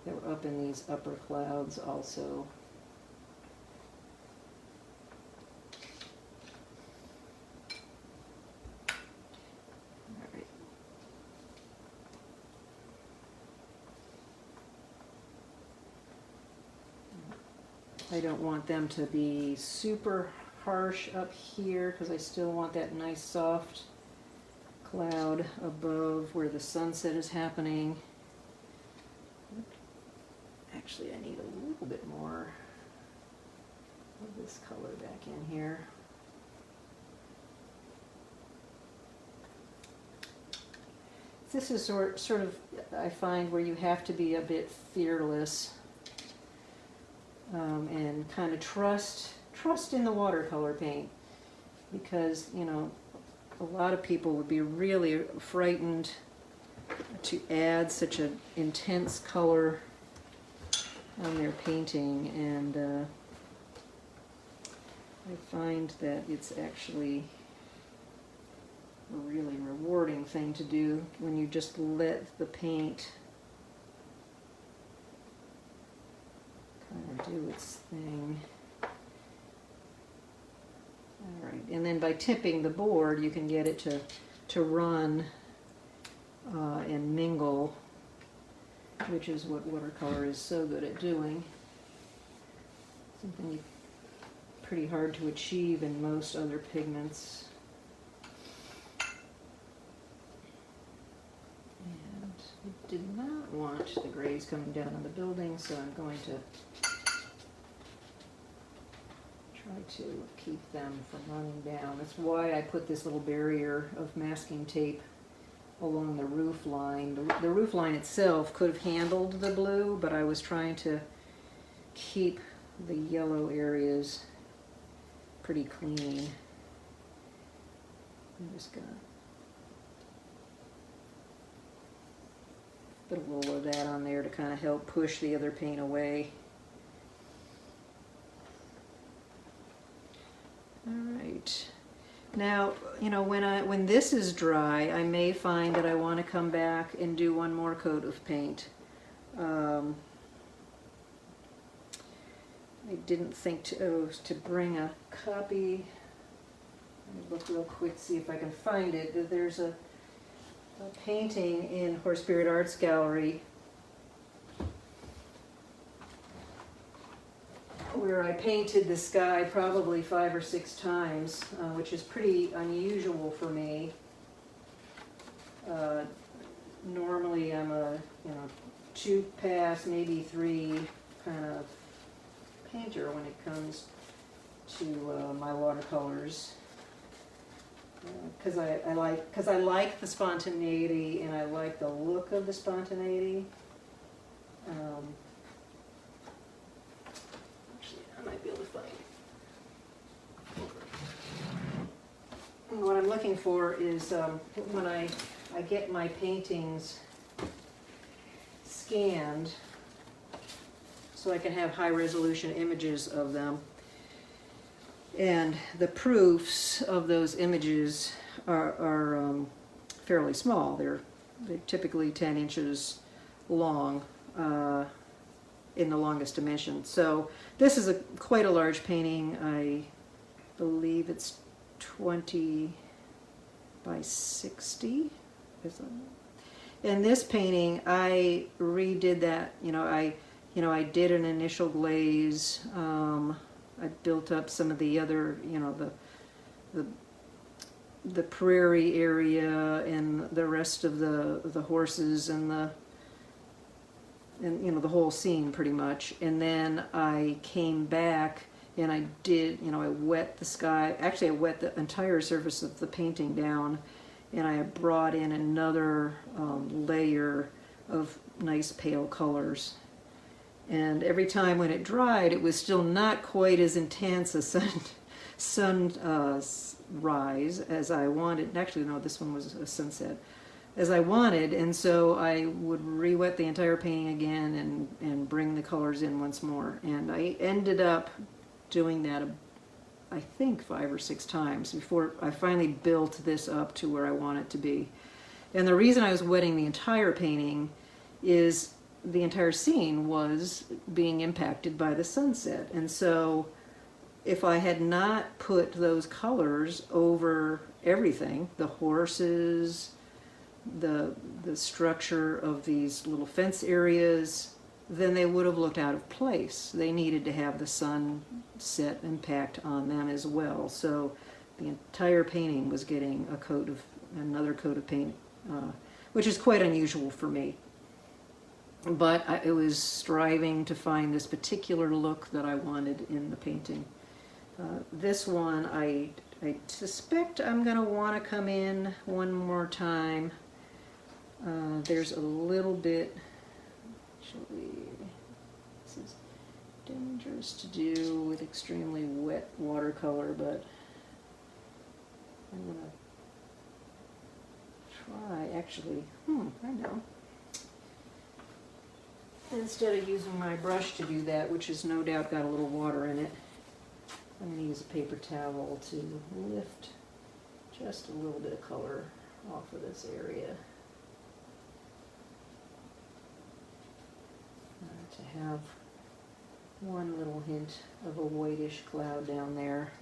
that were up in these upper clouds also. I don't want them to be super harsh up here because I still want that nice soft cloud above where the sunset is happening. Actually, I need a little bit more of this color back in here. This is sort of, I find, where you have to be a bit fearless and kind of trust in the watercolor paint, because, you know, a lot of people would be really frightened to add such an intense color on their painting, and I find that it's actually a really rewarding thing to do when you just let the paint kind of do its thing. All right, and then by tipping the board, you can get it to run and mingle, which is what watercolor is so good at doing. Something pretty hard to achieve in most other pigments. And I did not want the grays coming down on the building, so I'm going to try to keep them from running down. That's why I put this little barrier of masking tape along the roof line. The roof line itself could have handled the blue, but I was trying to keep the yellow areas pretty clean. I'm just gonna put a little of that on there to kind of help push the other paint away. All right. Now, you know, when this is dry, I may find that I want to come back and do one more coat of paint. I didn't think to bring a copy. Let me look real quick, see if I can find it. There's a painting in Horse Spirit Arts Gallery where I painted the sky probably 5 or 6 times, which is pretty unusual for me. Normally I'm a 2-pass, maybe 3 kind of painter when it comes to my watercolors, because I like the spontaneity and I like the look of the spontaneity. Actually, I might be able to find it. And what I'm looking for is when I get my paintings scanned, so I can have high resolution images of them. And the proofs of those images are fairly small. They're typically 10 inches long in the longest dimension. So this is quite a large painting. I believe it's 20 by 60. And this painting, I redid that. I did an initial glaze. I built up some of the other, the prairie area and the rest of the horses and the whole scene pretty much. And then I came back and I did, I wet the sky. Actually, I wet the entire surface of the painting down, and I brought in another layer of nice pale colors. And every time when it dried, it was still not quite as intense a sunrise as I wanted. Actually, no, this one was a sunset, as I wanted. And so I would re-wet the entire painting again and bring the colors in once more. And I ended up doing that, I think, 5 or 6 times before I finally built this up to where I want it to be. And the reason I was wetting the entire painting is the entire scene was being impacted by the sunset. And so if I had not put those colors over everything, the horses, the structure of these little fence areas, then they would have looked out of place. They needed to have the sunset impact on them as well. So the entire painting was getting another coat of paint, which is quite unusual for me. But it was striving to find this particular look that I wanted in the painting. This one, I suspect I'm going to want to come in one more time. There's a little bit, actually, this is dangerous to do with extremely wet watercolor, but I'm going to try, actually, I know. Instead of using my brush to do that, which has no doubt got a little water in it, I'm going to use a paper towel to lift just a little bit of color off of this area. To have one little hint of a whitish cloud down there.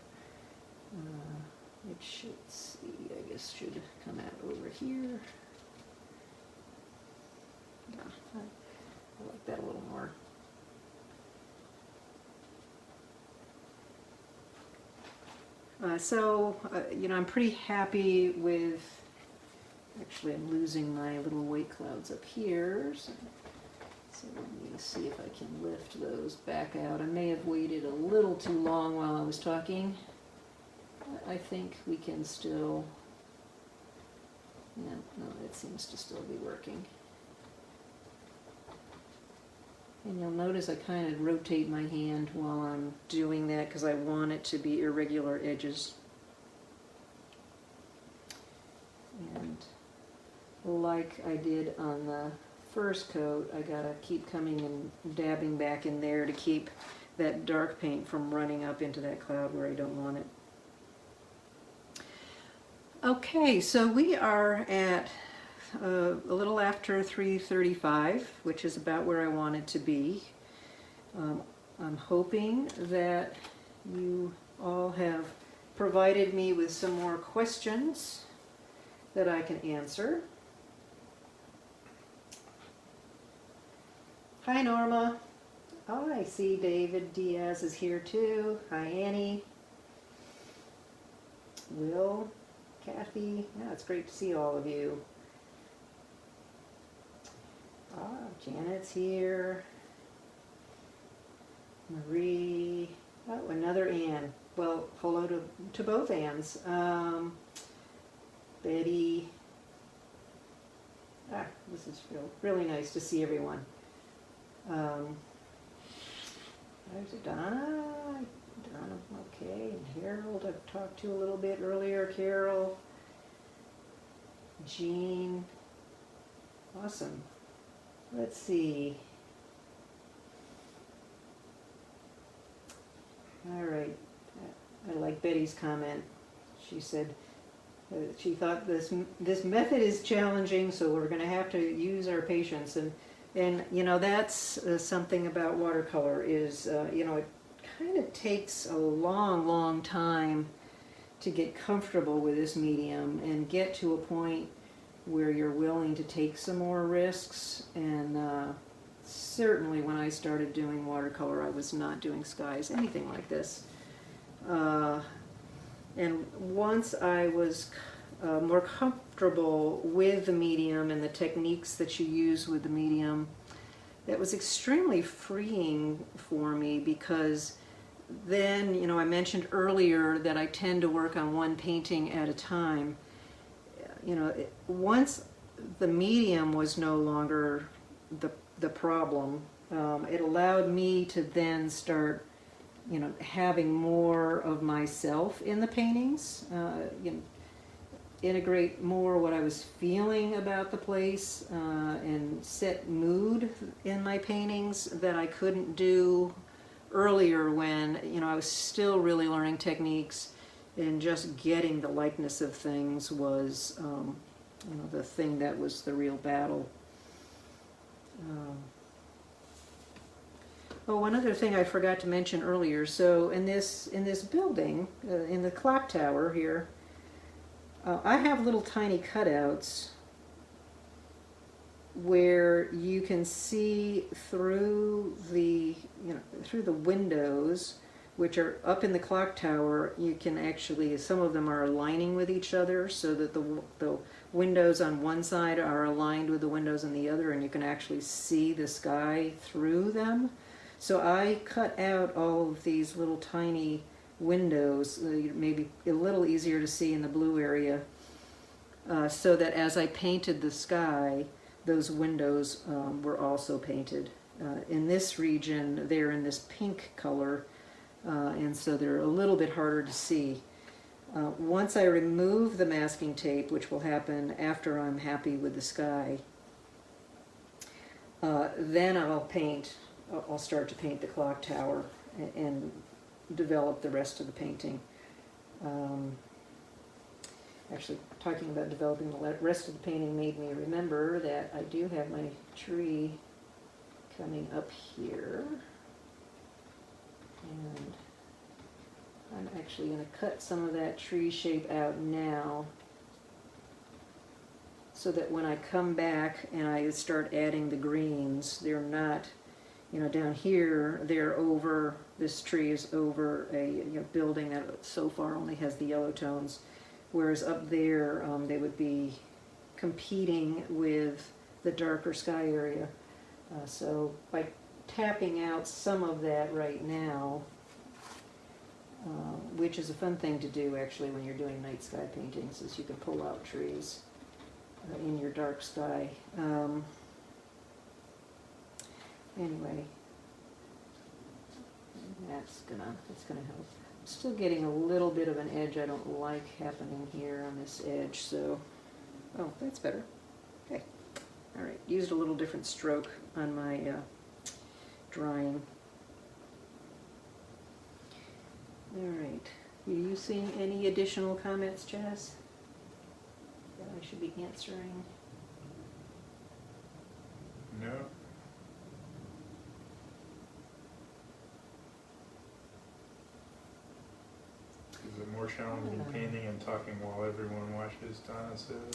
It should should come out over here. Yeah, I like that a little more. I'm pretty happy with, actually I'm losing my little white clouds up here, so let me see if I can lift those back out. I may have waited a little too long while I was talking. I think we can still, no, it seems to still be working. And you'll notice I kind of rotate my hand while I'm doing that because I want it to be irregular edges. And like I did on the first coat, I gotta keep coming and dabbing back in there to keep that dark paint from running up into that cloud where I don't want it. Okay, so we are at a little after 3:35, which is about where I want it to be. I'm hoping that you all have provided me with some more questions that I can answer. Hi Norma. Oh, I see David Diaz is here too. Hi Annie. Will, Kathy. Yeah, it's great to see all of you. Janet's here. Marie. Oh, another Ann. Well, hello to both Anns. Betty. This is really nice to see everyone. There's Donna. Okay. And Harold, I've talked to a little bit earlier. Carol. Jean. Awesome. Let's see. All right. I like Betty's comment. She said she thought this method is challenging, so we're going to have to use our patience. And you know, that's something about watercolor is, it kind of takes a long time to get comfortable with this medium and get to a point where you're willing to take some more risks. And certainly when I started doing watercolor, I was not doing skies, anything like this. And once I was more comfortable with the medium and the techniques that you use with the medium, that was extremely freeing for me, because then, I mentioned earlier that I tend to work on one painting at a time. Once the medium was no longer the problem, it allowed me to then start, having more of myself in the paintings, integrate more what I was feeling about the place, and set mood in my paintings that I couldn't do earlier when, I was still really learning techniques. And just getting the likeness of things was, the thing that was the real battle. One other thing I forgot to mention earlier. So in this building, in the clock tower here, I have little tiny cutouts where you can see through the, through the windows, which are up in the clock tower. You can actually, some of them are aligning with each other so that the windows on one side are aligned with the windows on the other, and you can actually see the sky through them. So I cut out all of these little tiny windows, maybe a little easier to see in the blue area, so that as I painted the sky, those windows were also painted. In this region, they're in this pink color, and so they're a little bit harder to see. Once I remove the masking tape, which will happen after I'm happy with the sky, then I'll start to paint the clock tower and develop the rest of the painting. Actually, talking about developing the rest of the painting made me remember that I do have my tree coming up here. And I'm actually going to cut some of that tree shape out now, so that when I come back and I start adding the greens, they're not, down here, they're over, this tree is over a building that so far only has the yellow tones, whereas up there they would be competing with the darker sky area. So by tapping out some of that right now, which is a fun thing to do actually when you're doing night sky paintings, is you can pull out trees in your dark sky. Anyway, that's gonna help. I'm still getting a little bit of an edge I don't like happening here on this edge, so, oh, that's better. Okay, all right, used a little different stroke on my drawing. All right, are you seeing any additional comments, Jazz, that I should be answering? No? Is it more challenging painting and talking while everyone watches, Donna says?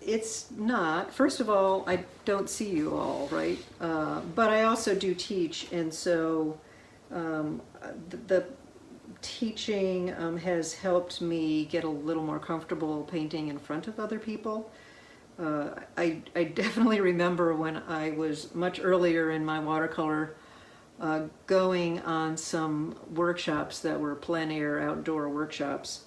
It's not. First of all, I don't see you all, right? But I also do teach, and so the teaching has helped me get a little more comfortable painting in front of other people. I definitely remember when I was much earlier in my watercolor going on some workshops that were plein air outdoor workshops.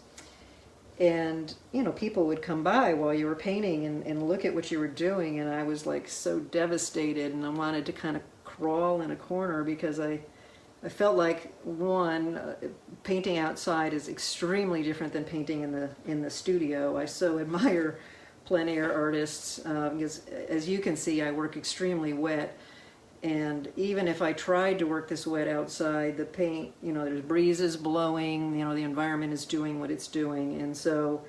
And, people would come by while you were painting and look at what you were doing, and I was like so devastated, and I wanted to kind of crawl in a corner because I felt like, one, painting outside is extremely different than painting in the studio. I so admire plein air artists because, as you can see, I work extremely wet. And even if I tried to work this wet outside, the paint, there's breezes blowing, the environment is doing what it's doing. And so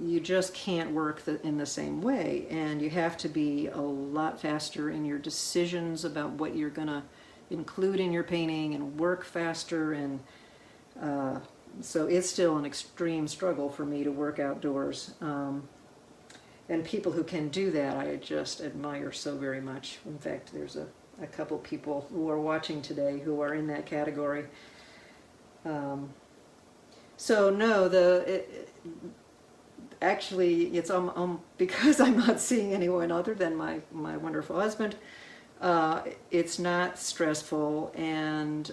you just can't work in the same way. And you have to be a lot faster in your decisions about what you're going to include in your painting and work faster. And so it's still an extreme struggle for me to work outdoors. And people who can do that, I just admire so very much. In fact, there's a couple people who are watching today who are in that category. So no, actually, it's because I'm not seeing anyone other than my wonderful husband. It's not stressful, and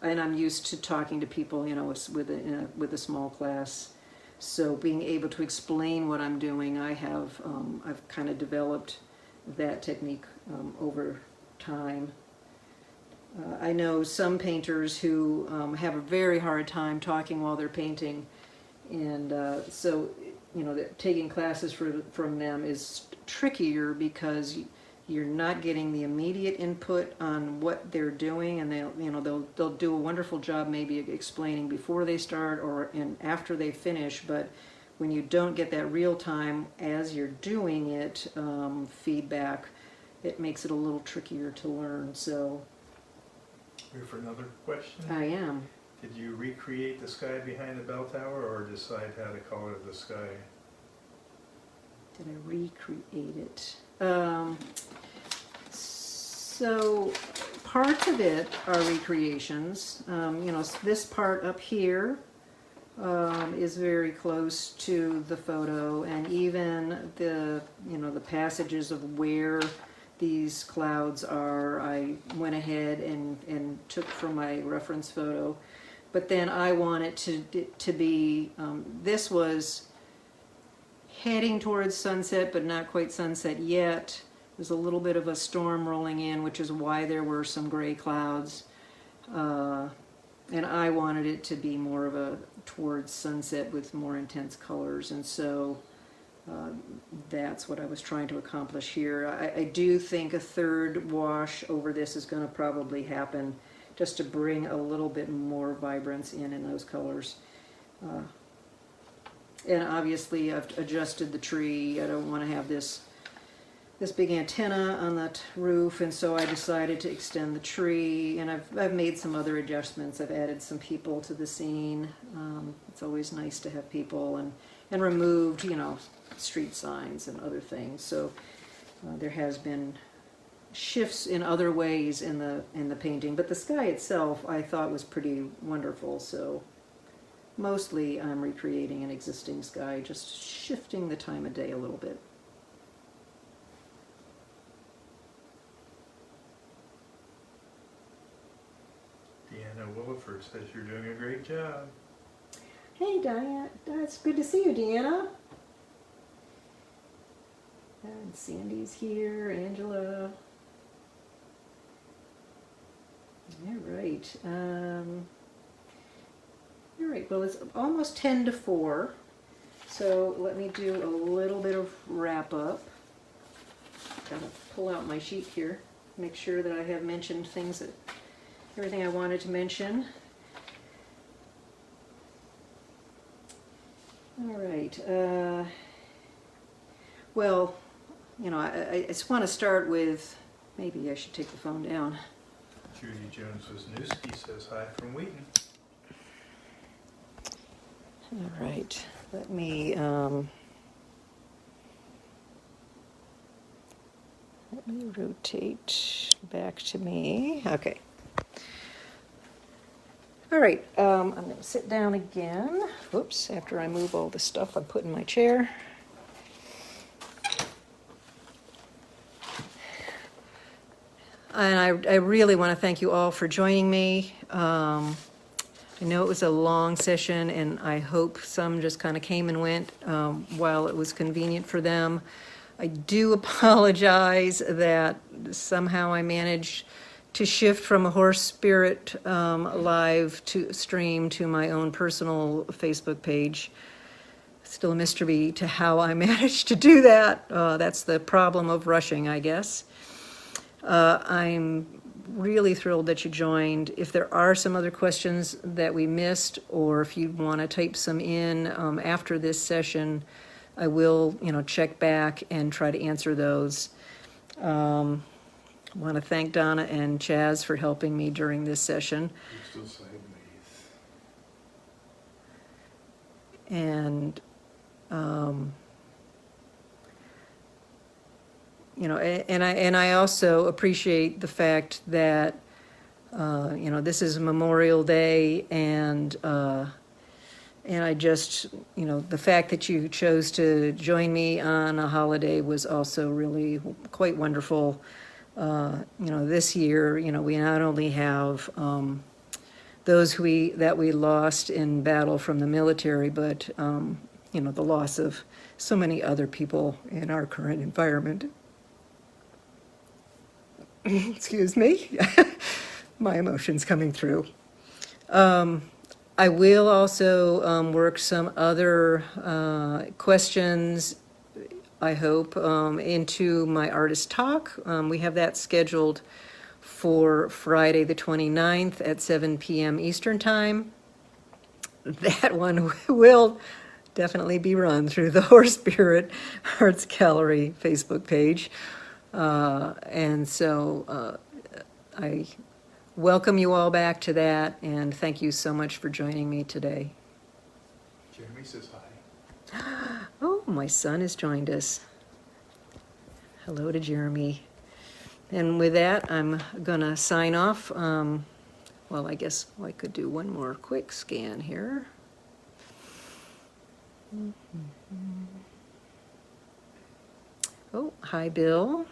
I'm used to talking to people, with a small class. So being able to explain what I'm doing, I've kind of developed that technique over time. I know some painters who have a very hard time talking while they're painting, and so taking classes from them is trickier because you're not getting the immediate input on what they're doing, and they'll do a wonderful job maybe explaining before they start or after they finish, but when you don't get that real time as you're doing it feedback, it makes it a little trickier to learn. So Ready for another question? I am. Did you recreate the sky behind the bell tower or decide how to color the sky? did I recreate it? So parts of it are recreations. You know, this part up here is very close to the photo, and even the, you know, the passages of where these clouds are, I went ahead and took from my reference photo. But then I want it to be, this was heading towards sunset, but not quite sunset yet. There's a little bit of a storm rolling in, which is why there were some gray clouds. And I wanted it to be more of a towards sunset with more intense colors, and so that's what I was trying to accomplish here. I do think a third wash over this is going to probably happen, just to bring a little bit more vibrance in those colors. And obviously I've adjusted the tree. I don't want to have this big antenna on that roof, and so I decided to extend the tree, and I've made some other adjustments. I've added some people to the scene. It's always nice to have people, and removed, you know, street signs and other things. So there has been shifts in other ways in the painting, but the sky itself I thought was pretty wonderful. So mostly I'm recreating an existing sky, just shifting the time of day a little bit. Deanna Williford says you're doing a great job. Hey, Diana. It's good to see you, Deanna. And Sandy's here, Angela. All right. All right, well, it's almost 10 to 4, so let me do a little bit of wrap up. Gotta pull out my sheet here, make sure that I have mentioned things, everything I wanted to mention. All right, well, you know, I just want to start with, maybe I should take the phone down. Judy Jones-Wisniewski says hi from Wheaton. All right, let me rotate back to me. Okay. All right, I'm going to sit down again. Whoops, after I move all the stuff I put in my chair. And I really want to thank you all for joining me. I know it was a long session, and I hope some just kind of came and went while it was convenient for them. I do apologize that somehow I managed to shift from a Horse Spirit live to stream to my own personal Facebook page. Still a mystery to how I managed to do that. That's the problem of rushing, I guess. I'm really thrilled that you joined. If there are some other questions that we missed, or if you want to type some in after this session, I will, you know, check back and try to answer those. I want to thank Donna and Chaz for helping me during this session. And you know, and I also appreciate the fact that you know, this is Memorial Day, and I just, you know, the fact that you chose to join me on a holiday was also really quite wonderful. You know, this year, you know, we not only have those that we lost in battle from the military, but you know, the loss of so many other people in our current environment. Excuse me, my emotions coming through. I will also work some other questions, I hope, into my artist talk. We have that scheduled for Friday the 29th at 7 p.m. Eastern Time. That one will definitely be run through the Horse Spirit Arts Gallery Facebook page. And so I welcome you all back to that, and thank you so much for joining me today. Jeremy says hi. Oh, my son has joined us. Hello to Jeremy. And with that, I'm gonna sign off. Well, I guess I could do one more quick scan here. Oh, hi, Bill.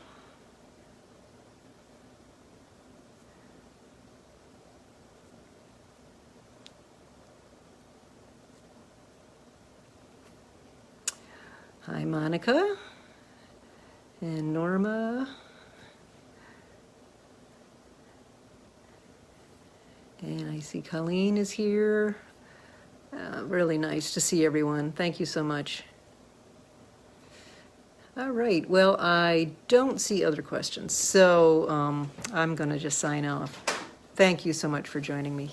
Hi, Monica. And Norma. And I see Colleen is here. Really nice to see everyone. Thank you so much. All right, well, I don't see other questions, so I'm going to just sign off. Thank you so much for joining me.